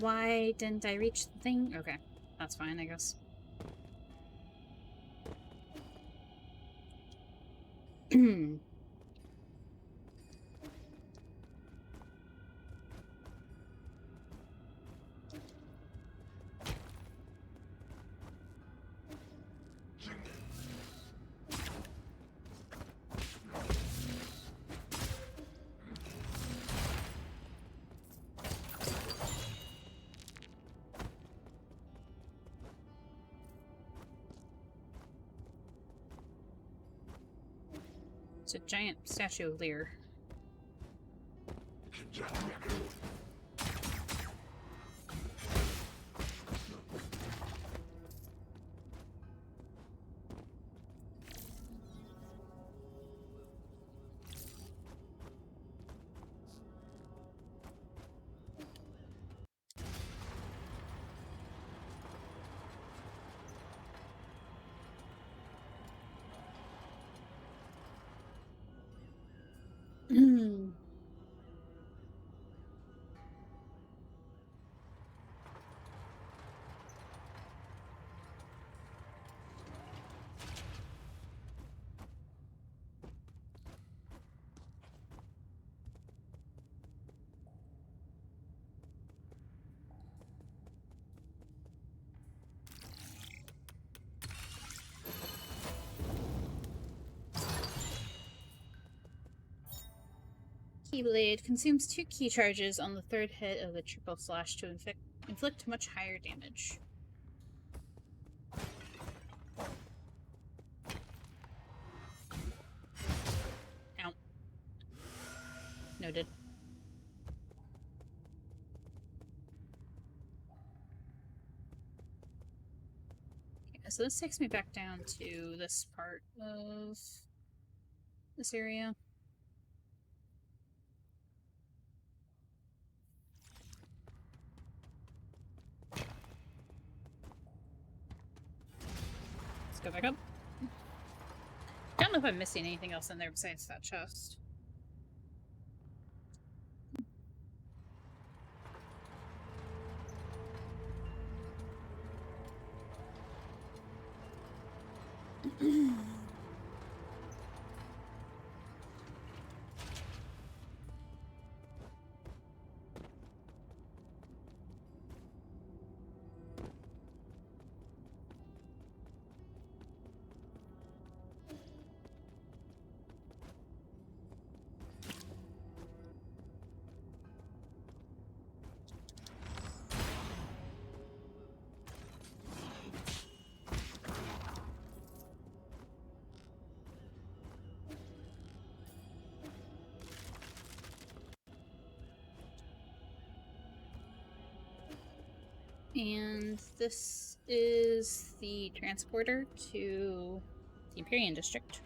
Why didn't I reach the thing? Okay, that's fine, I guess. It's a giant statue of Lear. Keyblade consumes 2 key charges on the third hit of the triple slash to inflict much higher damage. Ow. Noted. Okay, so this takes me back down to this part of this area. Let's go back up. Don't know if I'm missing anything else in there besides that chest. And this is the transporter to the Empyrean District.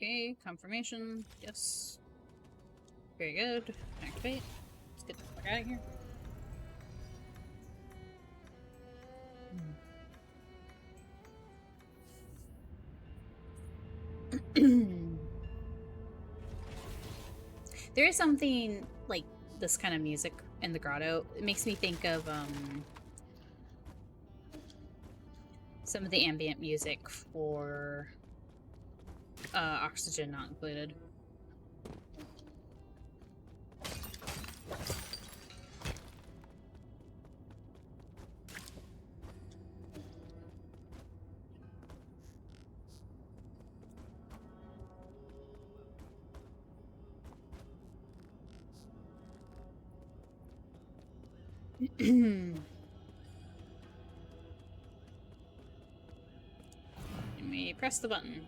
Okay, confirmation. Yes. Very good. Activate. Let's get the fuck out of here. There is something like this kind of music in the grotto. It makes me think of some of the ambient music for Oxygen Not Included. And we press the button.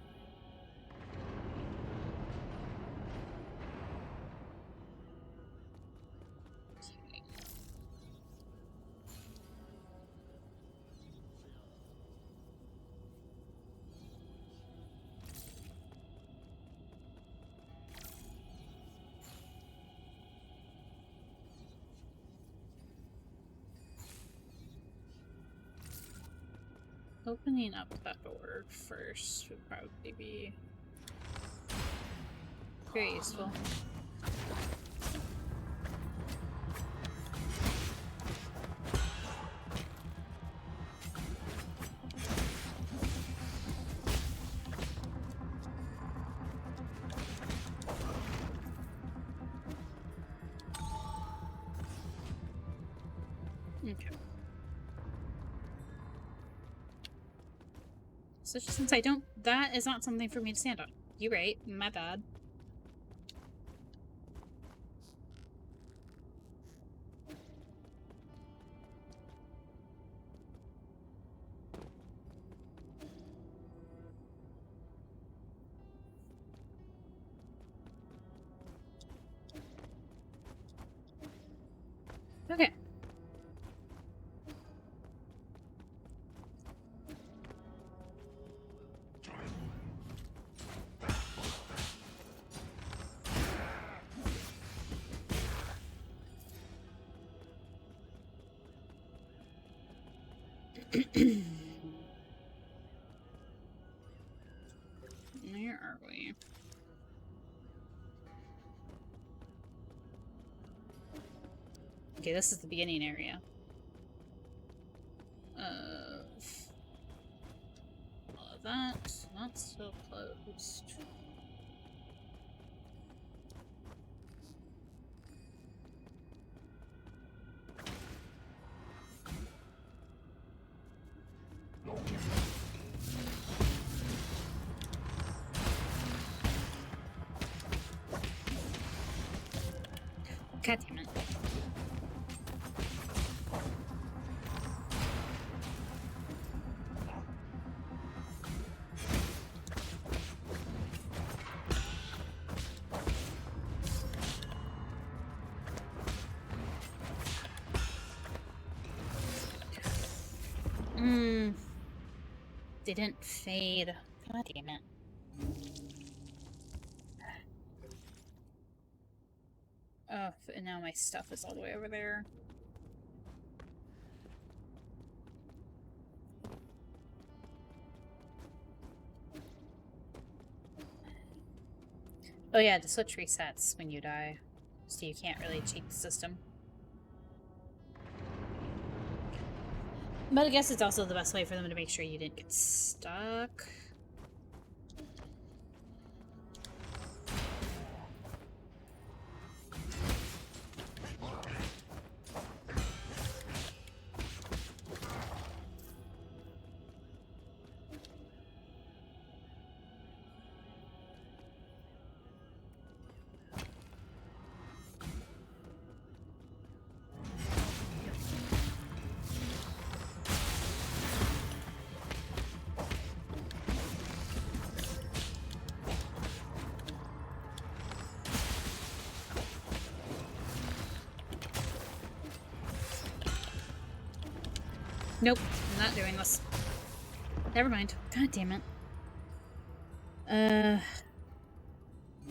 Opening up that door first would probably be very useful. Okay. So since I don't, that is not something for me to stand on. You're right, my bad. Okay. Where are we? Okay, this is the beginning area. All of that. That's still closed. God damn it. Didn't fade. God damn it. Oh, and now my stuff is all the way over there. Oh yeah, the switch resets when you die, so you can't really cheat the system. But I guess it's also the best way for them to make sure you didn't get stuck. Nope, I'm not doing this. Never mind. God damn it.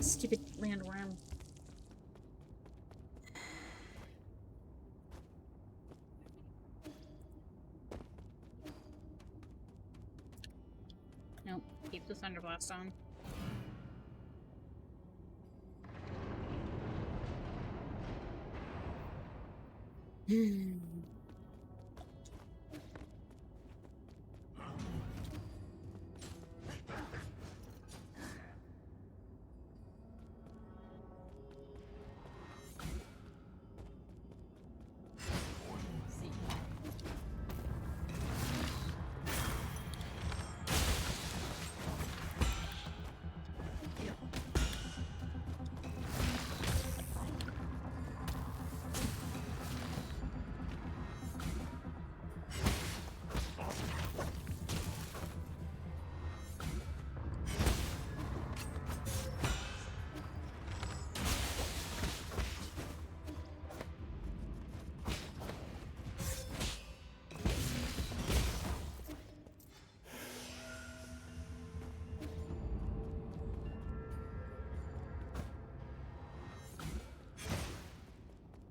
Stupid landworm. Nope, keep the Thunderblast on.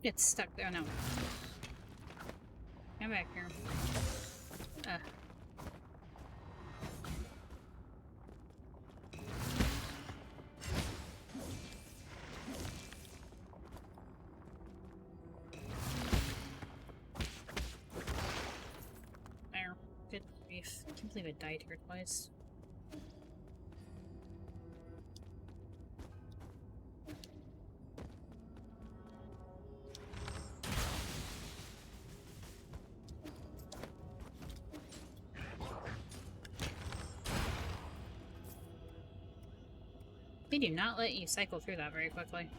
It's stuck there now. Come back here. There. Good grief. I can't believe I died here twice. They do not let you cycle through that very quickly.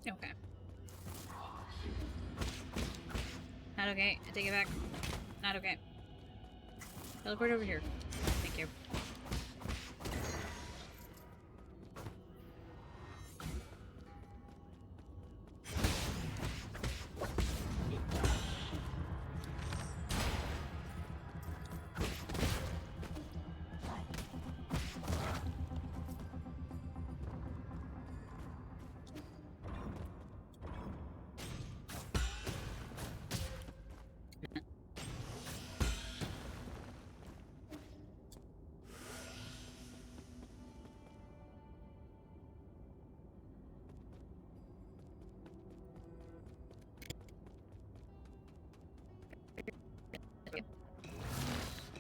Okay. How Not okay. I take it back. Not okay. Teleport over here. Thank you.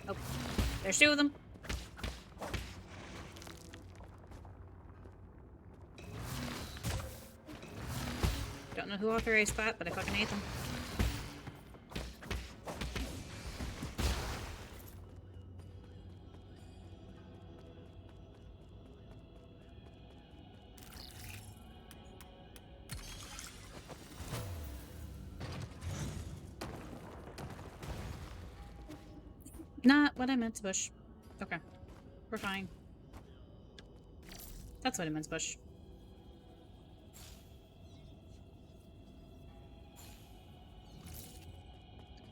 Oh, there's two of them. Don't know who authorized that, but I fucking hate them. Not what I meant to push. Okay. We're fine. That's what I meant to push.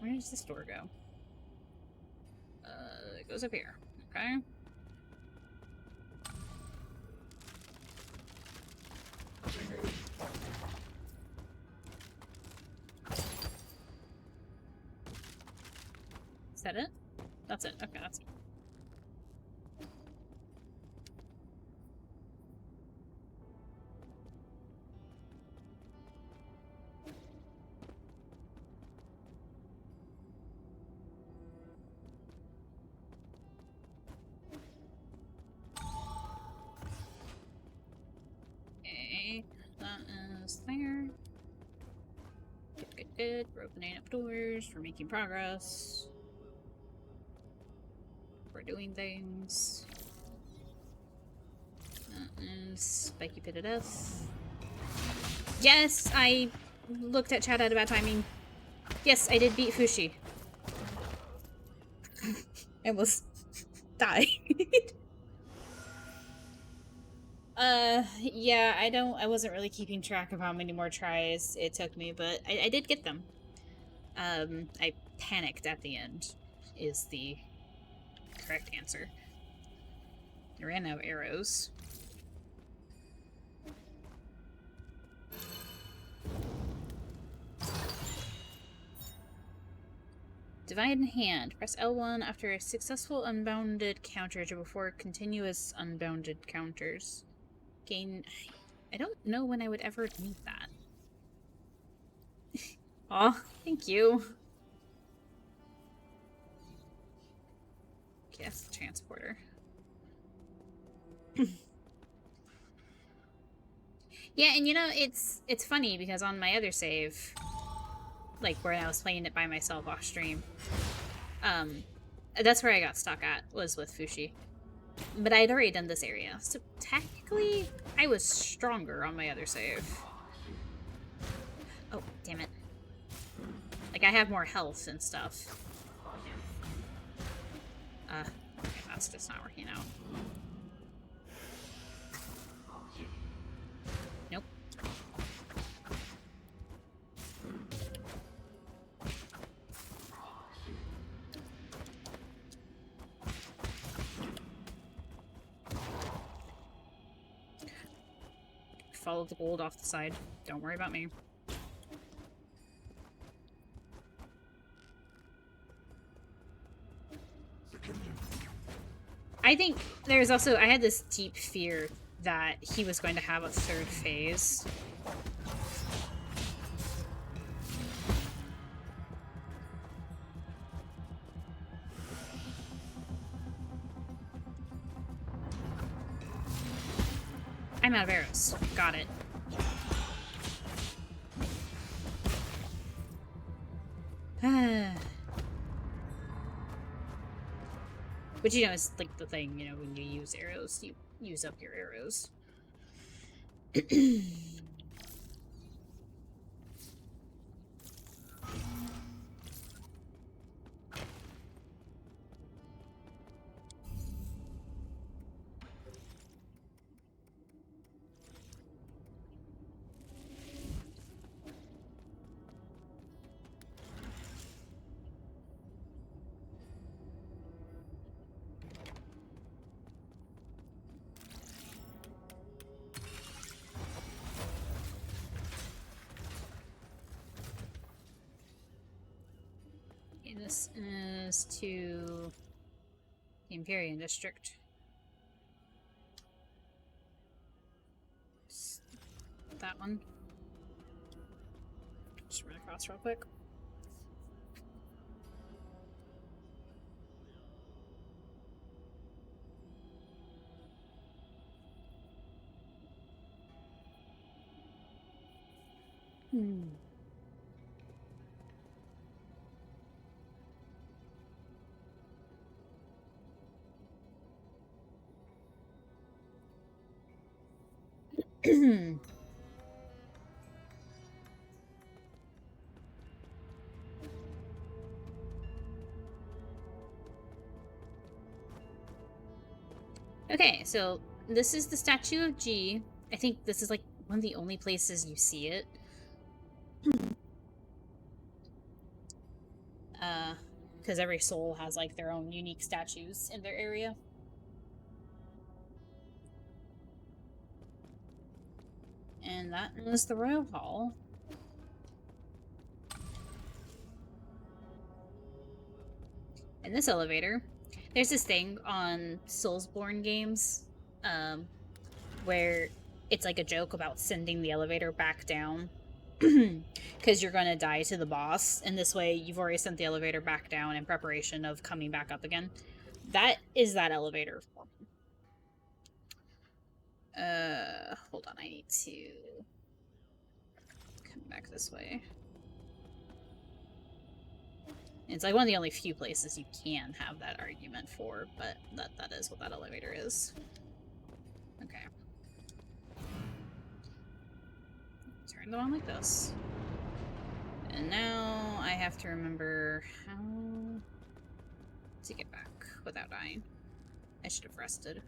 Where does this door go? It goes up here. Okay. Is that it? That's it. Okay, that's it. Okay, that is there. Good. We're opening up doors. We're making progress. We're doing things. And spiky pit of death. Yes, I looked at chat at about timing. Yes, I did beat Fushi. I almost died. Yeah, I wasn't really keeping track of how many more tries it took me, but I did get them. I panicked at the end, is the correct answer. I ran out of arrows. Divine Hand. Press L1 after a successful unbounded counter to before continuous unbounded counters. Gain... I don't know when I would ever need that. Aw, thank you. Okay, that's the transporter. Yeah, and you know, it's funny because on my other save, like where I was playing it by myself off stream, that's where I got stuck at, was with Fushi. But I'd already done this area, so technically I was stronger on my other save. Oh, damn it. Like, I have more health and stuff. Okay, that's just not working out. Nope. Follow the gold off the side. Don't worry about me. I think there's also... I had this deep fear that he was going to have a third phase. I'm out of arrows. Got it. Which, you know, is like the thing, you know, when you use arrows, you use up your arrows. this is to the Empyrean District. That one. Just run across real quick. Okay, so this is the statue of G. I think this is like one of the only places you see it. Because every soul has like their own unique statues in their area. And that is the Royal Hall. And this elevator, there's this thing on Soulsborne games, where it's like a joke about sending the elevator back down because you're going to die to the boss, and this way you've already sent the elevator back down in preparation of coming back up again. That is that elevator for me. Hold on, I need to come back this way. It's like one of the only few places you can have that argument for, but that is what that elevator is. Okay. Turn them on like this. And now I have to remember how to get back without dying. I should have rested.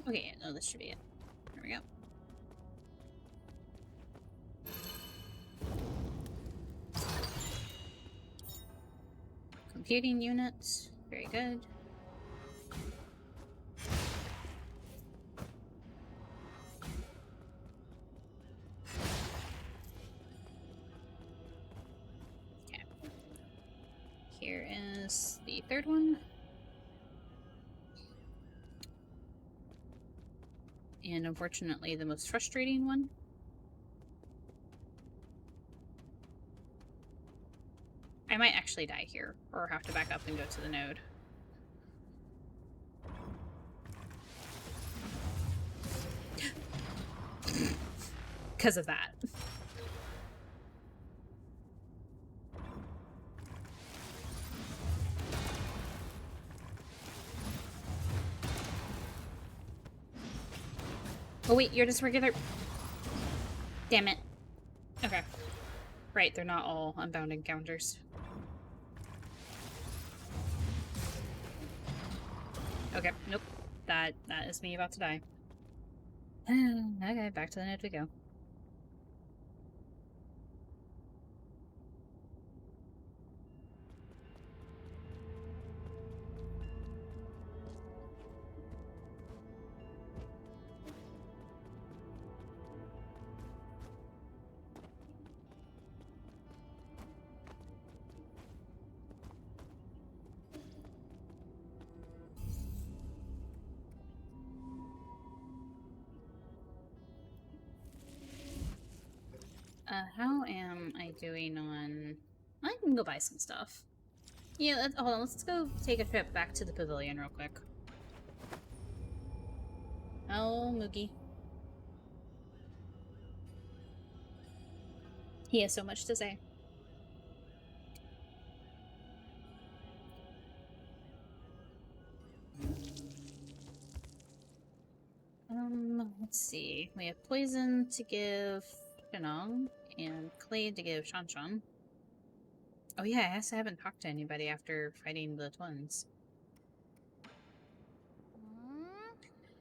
Okay, no, this should be it. There we go. Computing units. Very good. Okay. Here is the third one. And unfortunately, the most frustrating one. I might actually die here, or have to back up and go to the node. Because of that. Oh wait, you're just regular... Damn it. Okay. Right, they're not all unbound encounters. Okay, nope. That is me about to die. Okay, back to the node we go. How am I doing on... I can go buy some stuff. Yeah, hold on, let's go take a trip back to the pavilion real quick. Oh, Moogie. He has so much to say. Let's see. We have poison to give Shenong and clay to give Shanshan. Oh yeah, I guess I haven't talked to anybody after fighting the twins.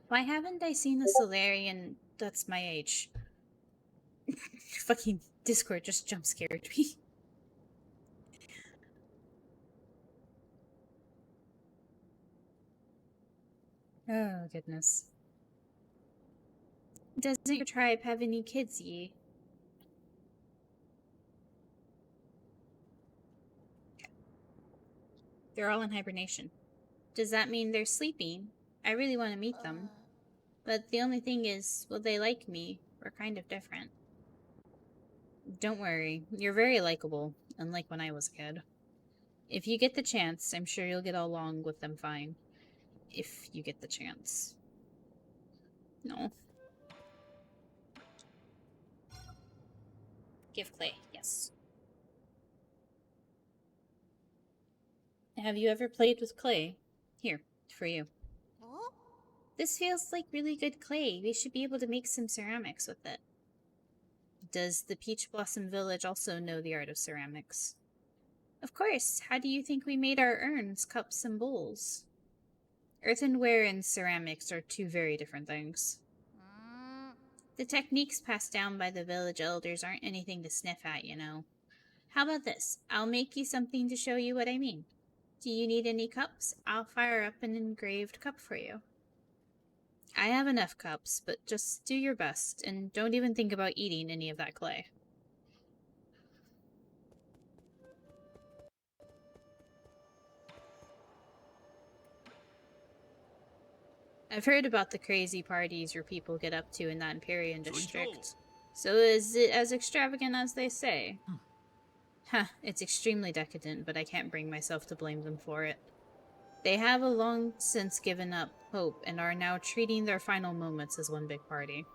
Why haven't I seen the Solarian that's my age? Fucking Discord just jump scared me. Oh, goodness. Doesn't your tribe have any kids, Yi? They're all in hibernation. Does that mean they're sleeping? I really want to meet them. But the only thing is, will they like me? We're kind of different. Don't worry, you're very likable, unlike when I was a kid. If you get the chance, I'm sure you'll get along with them fine. If you get the chance. No. Give Clay, yes. Have you ever played with clay? Here, for you.
Oh?
This feels like really good clay. We should be able to make some ceramics with it. Does the Peach Blossom Village also know the art of ceramics? Of course. How do you think we made our urns, cups, and bowls? Earthenware and ceramics are two very different things. The techniques passed down by the village elders aren't anything to sniff at, you know. How about this? I'll make you something to show you what I mean. Do you need any cups? I'll fire up an engraved cup for you. I have enough cups, but just do your best, and don't even think about eating any of that clay. I've heard about the crazy parties your people get up to in that Empyrean district. So is it as extravagant as they say? Huh, it's extremely decadent, but I can't bring myself to blame them for it. They have a long since given up hope and are now treating their final moments as one big party.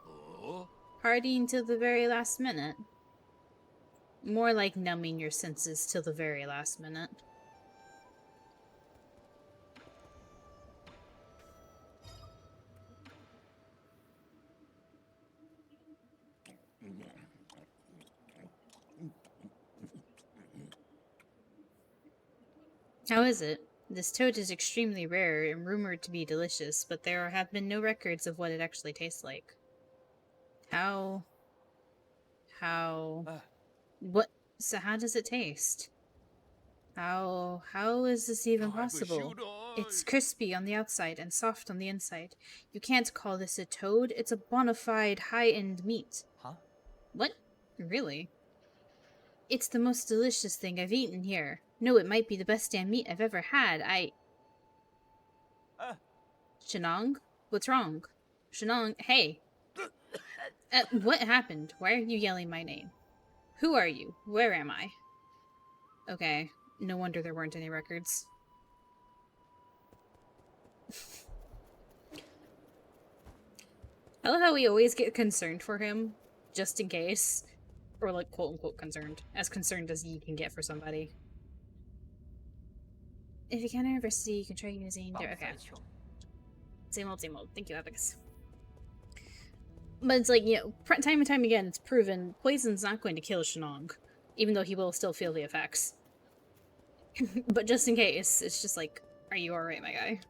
Partying till the very last minute. More like numbing your senses till the very last minute. How is it? This toad is extremely rare and rumored to be delicious, but there have been no records of what it actually tastes like. How... What? So how does it taste? How is this even possible? It's crispy on the outside and soft on the inside. You can't call this a toad, it's a bona fide high-end meat.
Huh?
What? Really? It's the most delicious thing I've eaten here. No, it might be the best damn meat I've ever had. Shenong? What's wrong? Shenong, hey! What happened? Why are you yelling my name? Who are you? Where am I? Okay, no wonder there weren't any records. I love how we always get concerned for him, just in case. Or, like, quote-unquote concerned. As concerned as you can get for somebody. If you can't university, you can try using their... Okay. Same old, same old. Thank you, Abacus. But it's like, you know, time and time again, it's proven poison's not going to kill Shenong. Even though he will still feel the effects. But just in case, it's just like, are you alright, my guy?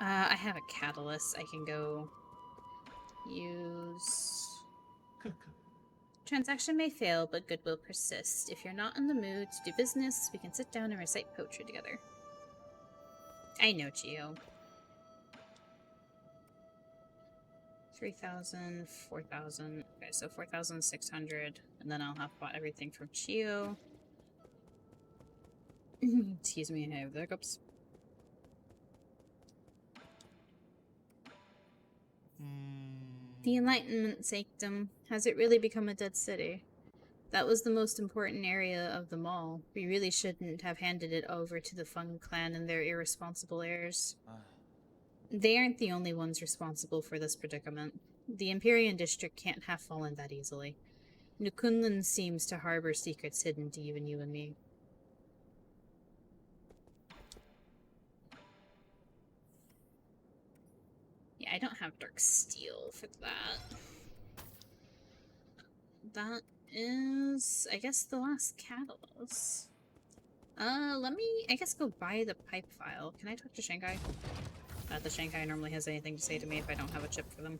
I have a catalyst I can go use. Transaction may fail, but goodwill persists. If you're not in the mood to do business, we can sit down and recite poetry together. I know, Chio. 3,000, 4,000. Okay, so 4,600, and then I'll have bought everything from Chio. Excuse me, I have the hiccups. The Enlightenment Sanctum. Has it really become a dead city? That was the most important area of them all. We really shouldn't have handed it over to the Fung clan and their irresponsible heirs. They aren't the only ones responsible for this predicament. The Empyrean district can't have fallen that easily. New Kunlun seems to harbor secrets hidden to even you and me. Yeah, I don't have dark steel for that. That is, I guess, the last catalyst. Let me, I guess, go buy the pipe file. Can I talk to Shanghai? Not that Shanghai normally has anything to say to me if I don't have a chip for them.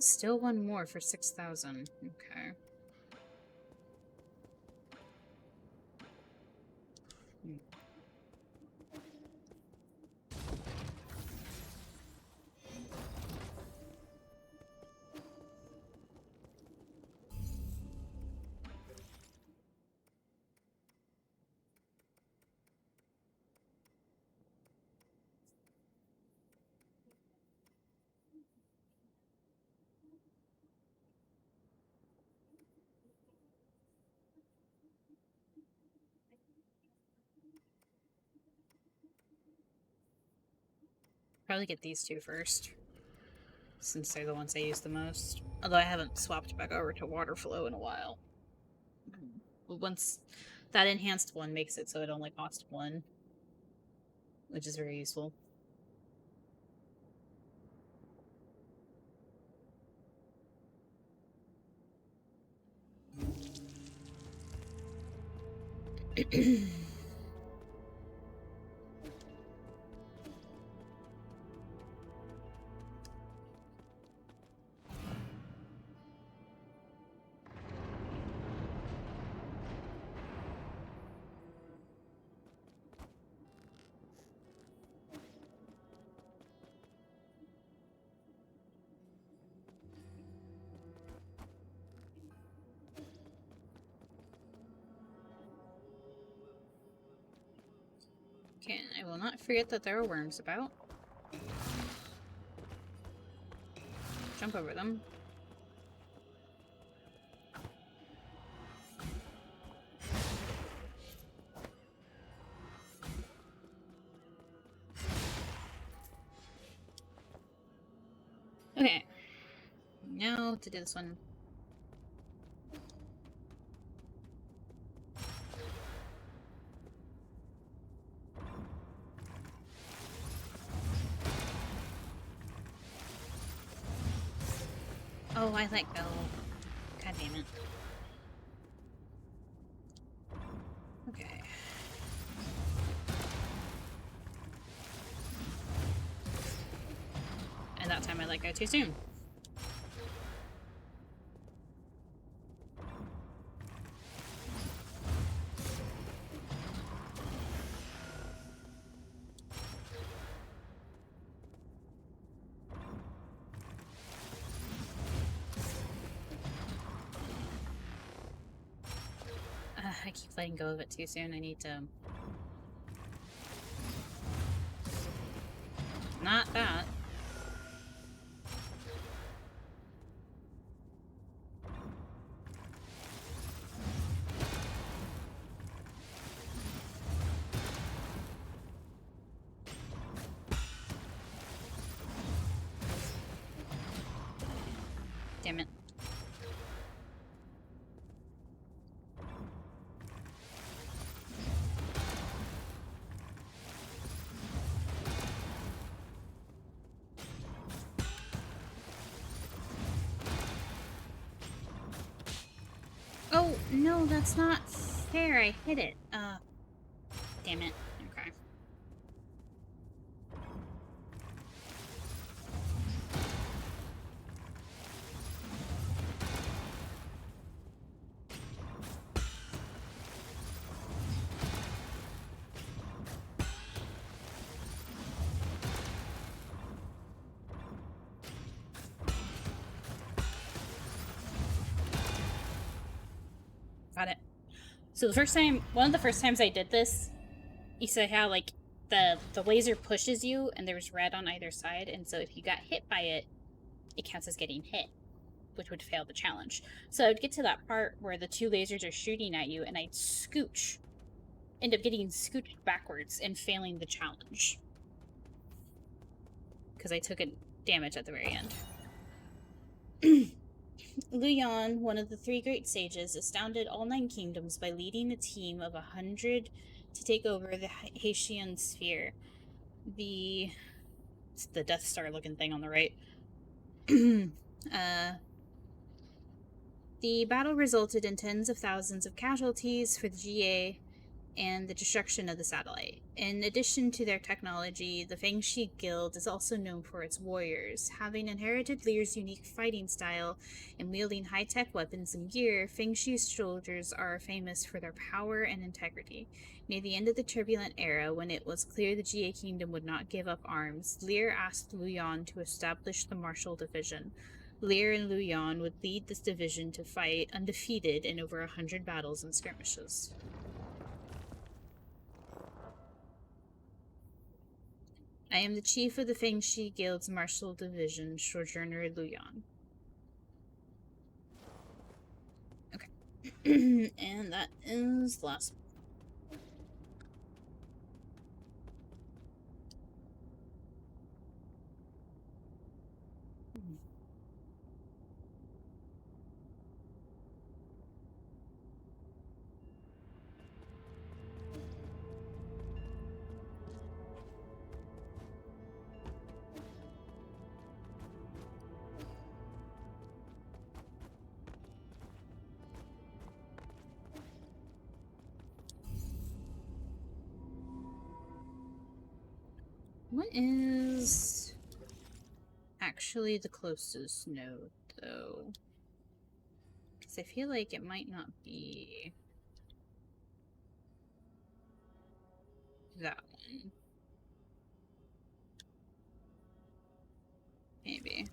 Still one more for 6,000. Okay. Probably get these two first, since they're the ones I use the most. Although I haven't swapped back over to water flow in a while. But once that enhanced one makes it so it only costs one, which is very useful. Okay, I will not forget that there are worms about. Jump over them. Okay. Now to do this one. Oh, I let go. God damn it. Okay. And that time I let go too soon. I keep letting go of it too soon. I need to... Not that. Damn it. Oh, no, that's not fair. I hit it. Damn it. Okay. Got it. So one of the first times I did this, you said how, like, the laser pushes you and there's red on either side, and so if you got hit by it, it counts as getting hit, which would fail the challenge. So I'd get to that part where the two lasers are shooting at you, and I'd end up getting scooched backwards and failing the challenge. Because I took a damage at the very end. Luyan, one of the three great sages, astounded all 9 kingdoms by leading a team of 100 to take over the Haitian sphere. It's the Death Star looking thing on the right. The battle resulted in tens of thousands of casualties for the GA and the destruction of the satellite. In addition to their technology, the Fengshi Guild is also known for its warriors. Having inherited Lear's unique fighting style and wielding high-tech weapons and gear, Fengshi's soldiers are famous for their power and integrity. Near the end of the turbulent era, when it was clear the Jie Kingdom would not give up arms, Lear asked Lu Yan to establish the Martial Division. Lear and Lu Yan would lead this division to fight undefeated in over 100 battles and skirmishes. I am the chief of the Fengshi Guild's Martial Division, Sojourner Lu Yan. Okay. And that is the last one. What is actually the closest node, though? Because I feel like it might not be that one. Maybe.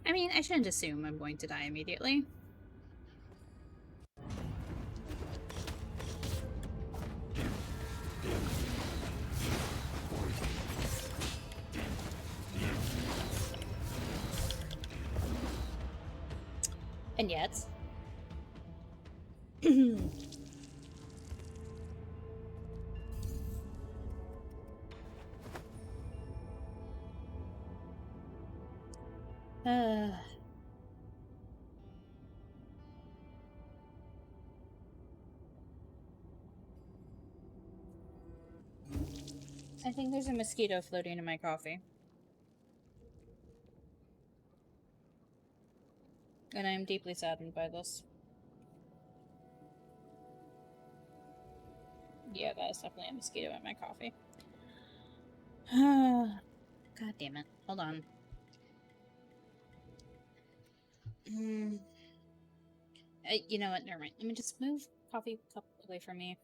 I mean, I shouldn't assume I'm going to die immediately. And yet... I think there's a mosquito floating in my coffee. And I am deeply saddened by this. Yeah, that is definitely a mosquito in my coffee. God damn it. Hold on. You know what? Never mind. Let me just move coffee cup away from me.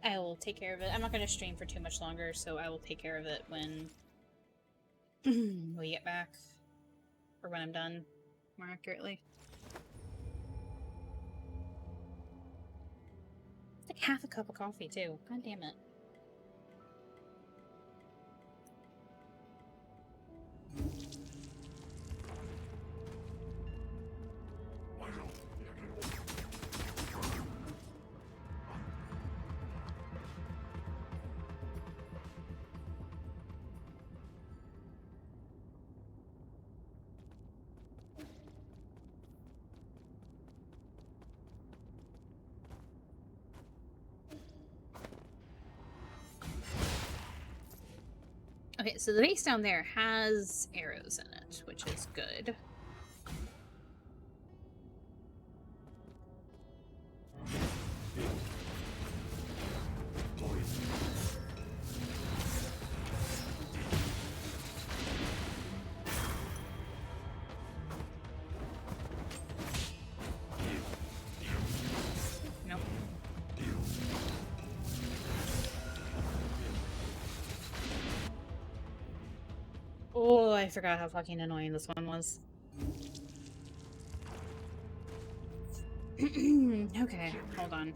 I will take care of it. I'm not going to stream for too much longer, so I will take care of it when we get back. Or when I'm done, more accurately. It's like half a cup of coffee, too. God damn it. Okay, so the base down there has arrows in it, which is good. Nope. Oh, I forgot how fucking annoying this one was. Okay, hold on.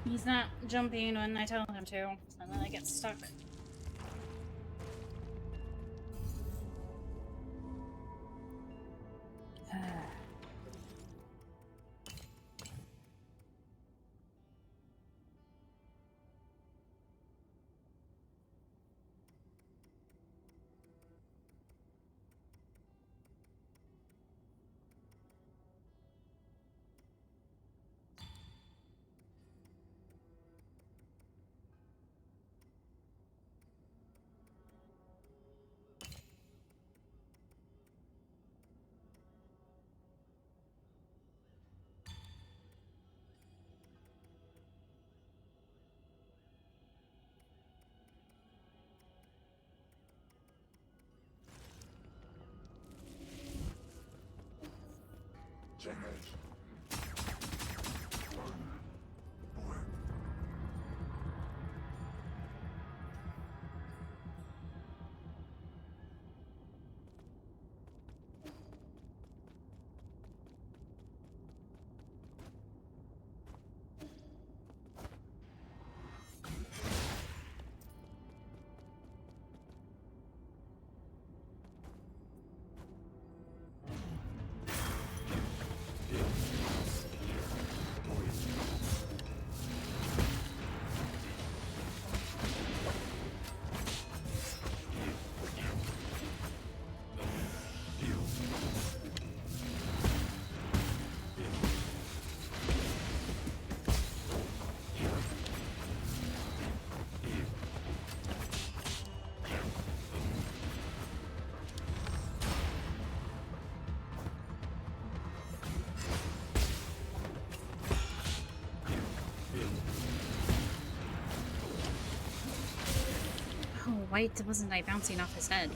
He's not jumping when I tell him to, and then I get stuck. Why wasn't I bouncing off his head?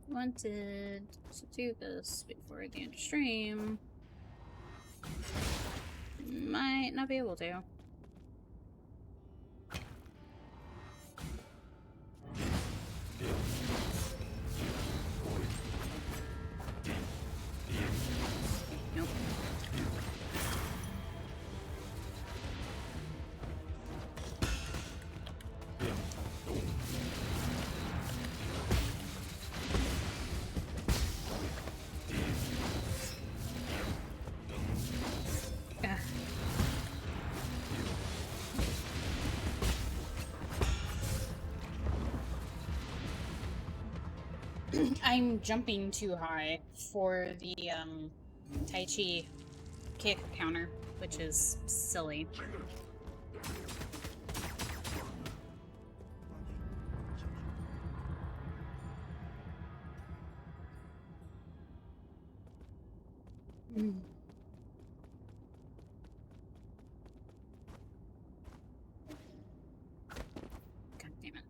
Wanted to do this before the end of stream. Might not be able to. Nope. I'm jumping too high for the Tai Chi kick counter, which is silly. God damn it.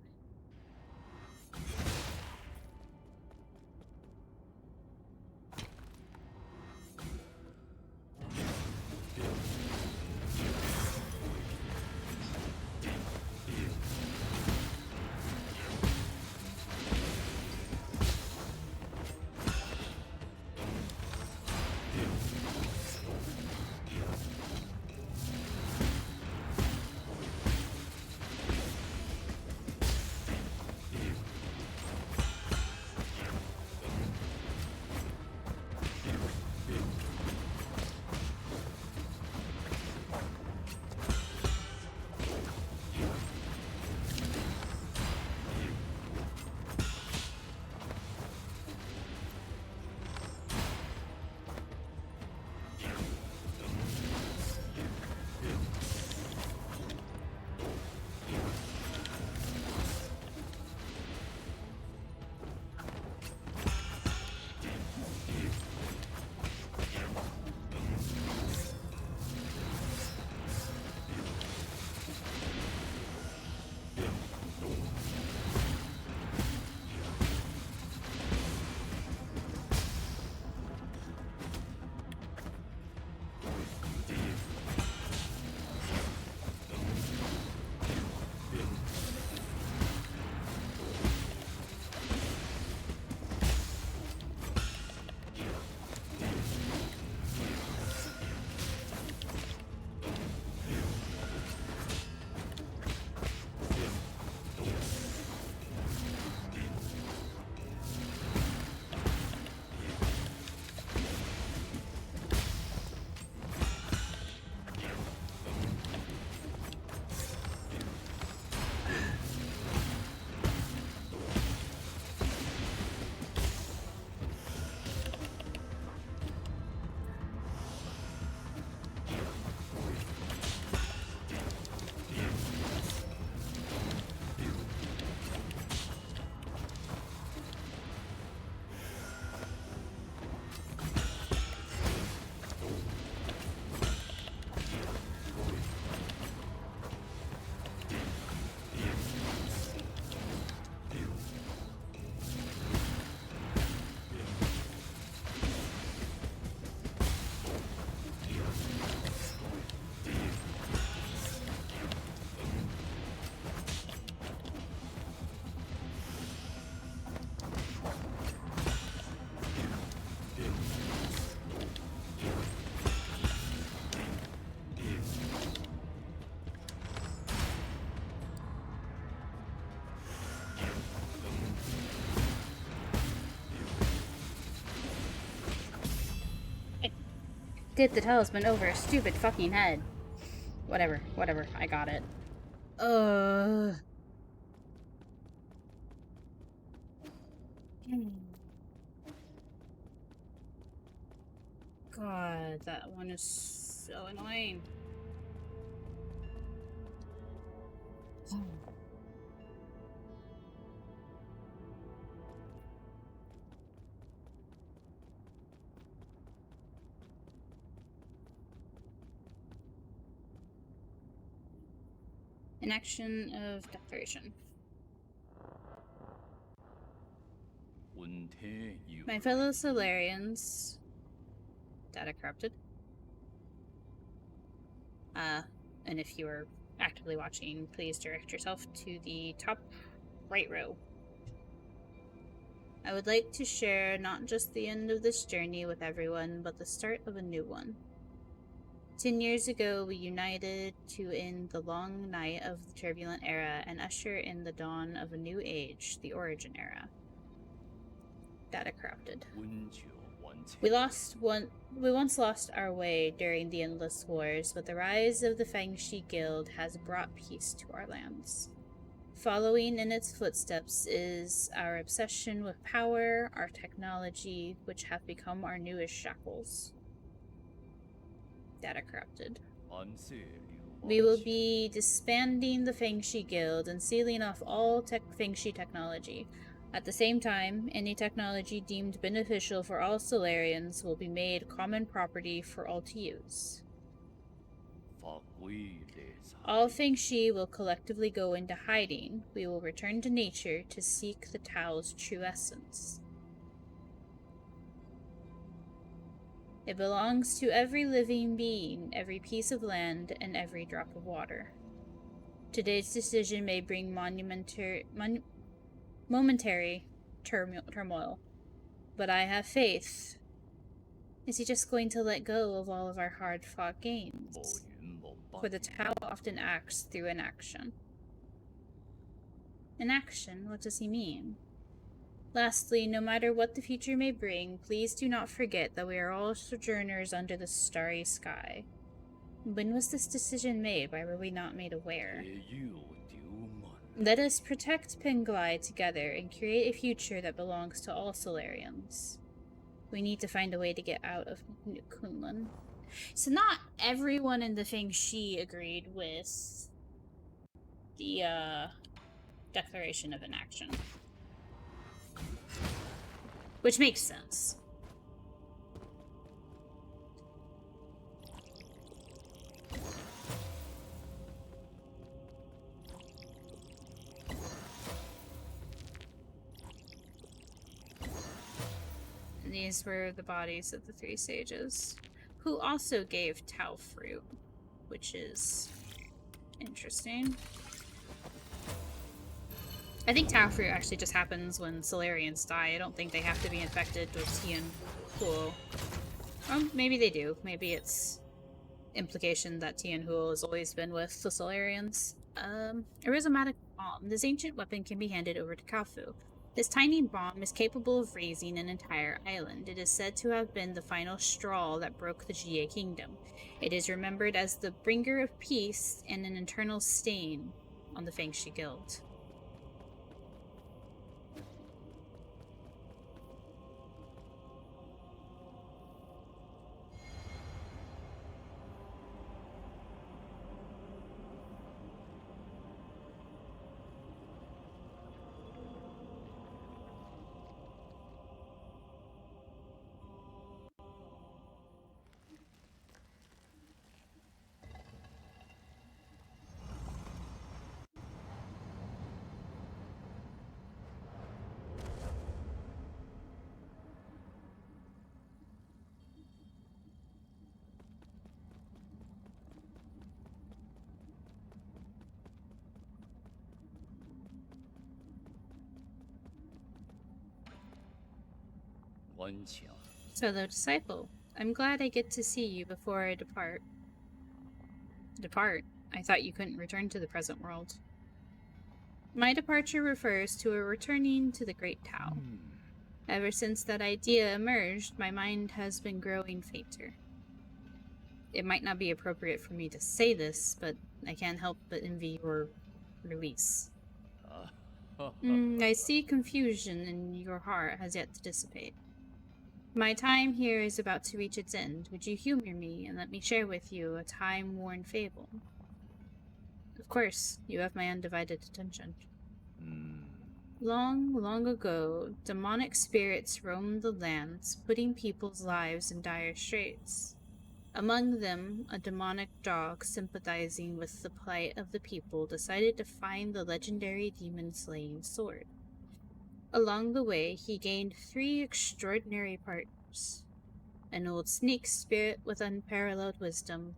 Get the talisman over a stupid fucking head. Whatever, I got it. God, that one is so annoying. An action of declaration. My fellow Solarians. Data corrupted. And if you are actively watching, please direct yourself to the top right row. I would like to share not just the end of this journey with everyone, but the start of a new one. 10 years ago, we united to end the long night of the turbulent era and usher in the dawn of a new age, the Origin era. Data corrupted. We once lost our way during the Endless Wars, but the rise of the Fangxi Guild has brought peace to our lands. Following in its footsteps is our obsession with power, our technology, which have become our newest shackles. Data corrupted. We will be disbanding the Fangxi Guild and sealing off all Fangxi technology. At the same time, any technology deemed beneficial for all Solarians will be made common property for all to use. All Fangxi will collectively go into hiding. We will return to nature to seek the Tao's true essence. It belongs to every living being, every piece of land, and every drop of water. Today's decision may bring momentary turmoil, but I have faith. Is he just going to let go of all of our hard-fought gains? For the Tao often acts through inaction. Inaction? What does he mean? Lastly, no matter what the future may bring, please do not forget that we are all sojourners under the starry sky. When was this decision made? Why were we not made aware? Let us protect Penglai together and create a future that belongs to all Solarians. We need to find a way to get out of Kunlun. So not everyone in the Fangxi agreed with the declaration of inaction. Which makes sense. And these were the bodies of the 3 sages, who also gave Tao fruit, which is interesting. I think Tao fruit actually just happens when Solarians die. I don't think they have to be infected with Tian Huo. Maybe they do. Maybe it's implication that Tian Huo has always been with the Solarians. A rhizomatic bomb. This ancient weapon can be handed over to Kafu. This tiny bomb is capable of raising an entire island. It is said to have been the final straw that broke the Jie Kingdom. It is remembered as the bringer of peace and an eternal stain on the Fangxi Guild. So the disciple, I'm glad I get to see you before I depart. Depart? I thought you couldn't return to the present world. My departure refers to a returning to the Great Tao. Ever since that idea emerged, my mind has been growing fainter. it might not be appropriate for me to say this, but I can't help but envy your release. I see confusion in your heart has yet to dissipate. My time here is about to reach its end. Would you humor me and let me share with you a time-worn fable? Of course, you have my undivided attention. Long, long ago, demonic spirits roamed the lands, putting people's lives in dire straits. Among them, a demonic dog sympathizing with the plight of the people decided to find the legendary demon-slaying sword. Along the way, he gained 3 extraordinary partners: an old snake spirit with unparalleled wisdom,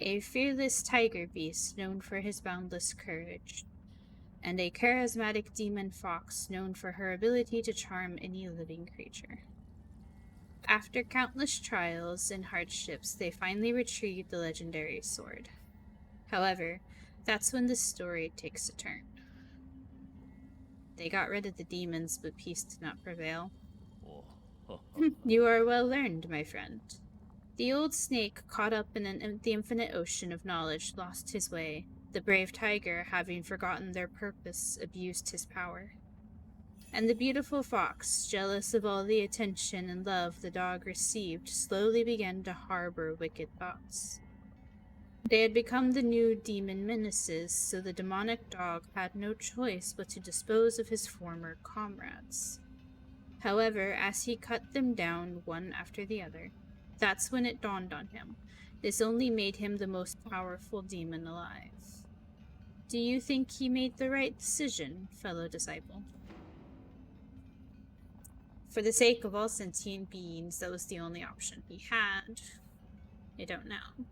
a fearless tiger beast known for his boundless courage, and a charismatic demon fox known for her ability to charm any living creature. After countless trials and hardships, they finally retrieved the legendary sword. However, that's when the story takes a turn. They got rid of the demons, but peace did not prevail. You are well learned, my friend. The old snake, caught up in the infinite ocean of knowledge, lost his way. The brave tiger, having forgotten their purpose, abused his power. And the beautiful fox, jealous of all the attention and love the dog received, slowly began to harbor wicked thoughts. They had become the new demon menaces, so the demonic dog had no choice but to dispose of his former comrades. However, as he cut them down one after the other, that's when it dawned on him. This only made him the most powerful demon alive. Do you think he made the right decision, fellow disciple? For the sake of all sentient beings, that was the only option he had. I don't know.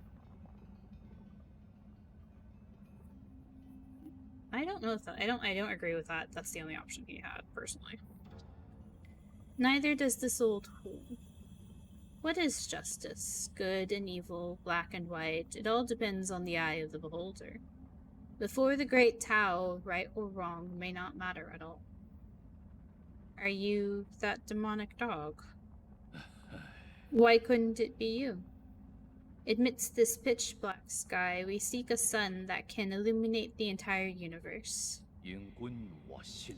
I don't know if that, I don't agree with that. That's the only option he had, personally. Neither does this old fool. What is justice? Good and evil, black and white, it all depends on the eye of the beholder. Before the great Tao, right or wrong may not matter at all. Are you that demonic dog? Why couldn't it be you? Amidst this pitch-black sky, we seek a sun that can illuminate the entire universe.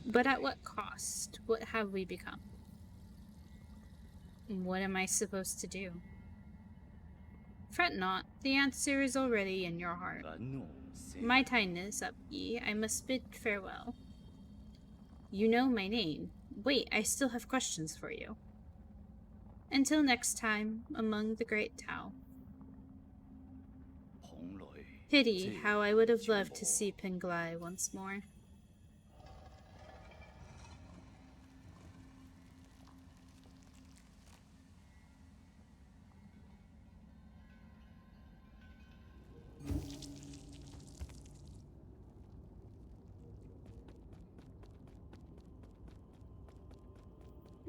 But at what cost? What have we become? What am I supposed to do? Fret not, the answer is already in your heart. My time is up, ye. I must bid farewell. You know my name. Wait, I still have questions for you. Until next time, among the great Tao. Pity how I would have loved to see Penglai once more.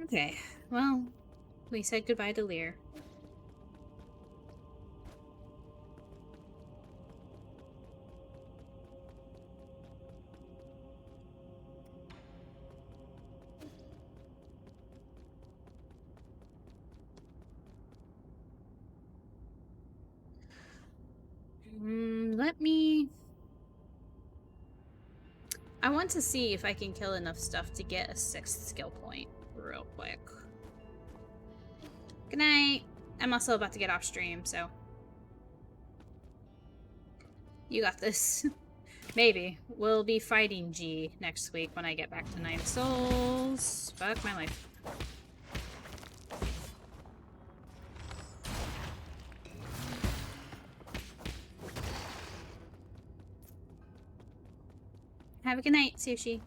Okay, well, we said goodbye to Lear. Let me... I want to see if I can kill enough stuff to get a 6th skill point real quick. Good night. I'm also about to get off stream, so... You got this. Maybe. We'll be fighting G next week when I get back to 9 souls. Fuck my life. Have a good night, Sushi.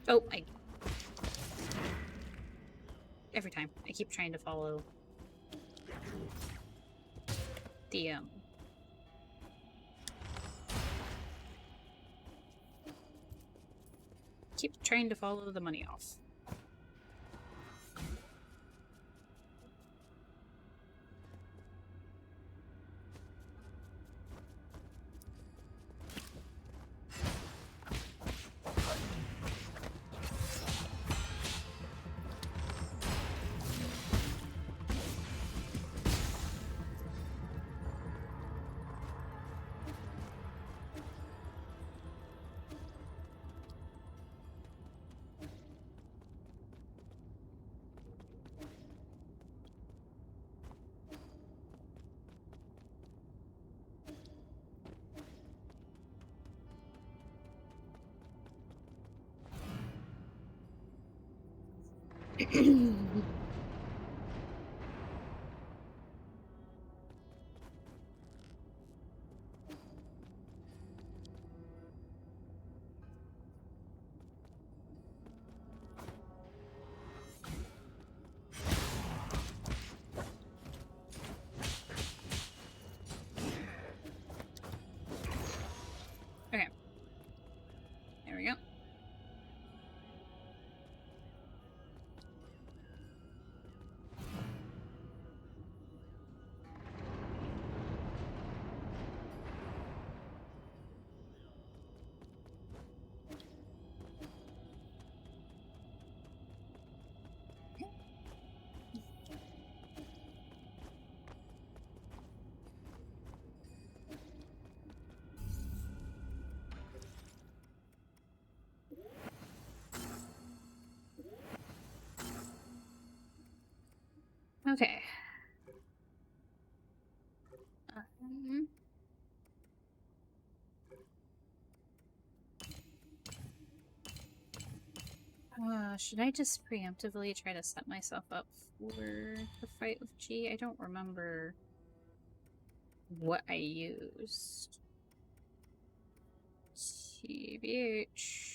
Oh, every time. I keep trying to follow the, keep trying to follow the money off. Okay. There we go. Okay. Should I just preemptively try to set myself up for the fight with G? I don't remember what I used. TBH.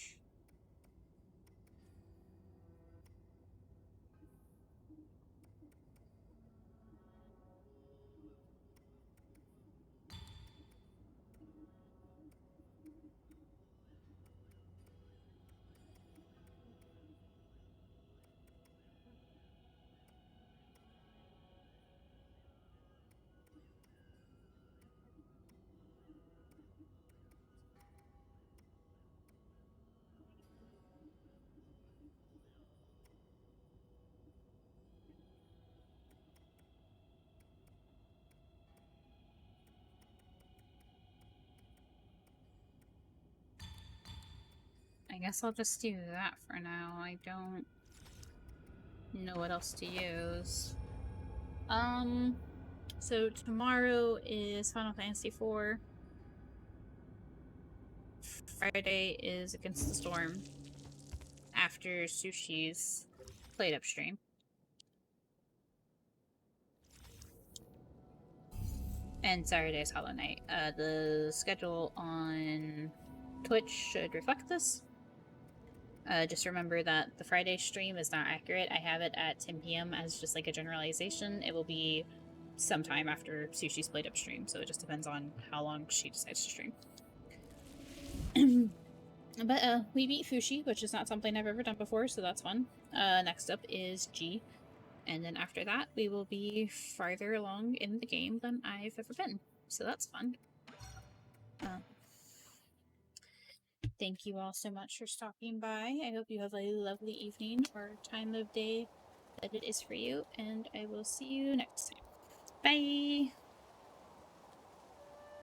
I guess I'll just do that for now. I don't know what else to use. So tomorrow is Final Fantasy IV. Friday is Against the Storm. After Sushi's played upstream. And Saturday is Hollow Knight. The schedule on Twitch should reflect this. Just remember that the Friday stream is not accurate. I have it at 10 p.m. as just like a generalization. It will be sometime after Sushi's played upstream, so it just depends on how long she decides to stream. But we beat Fushi, which is not something I've ever done before, so that's fun. Next up is G. And then after that, we will be farther along in the game than I've ever been. So that's fun. Thank you all so much for stopping by. I hope you have a lovely evening or time of day that it is for you. And I will see you next time. Bye!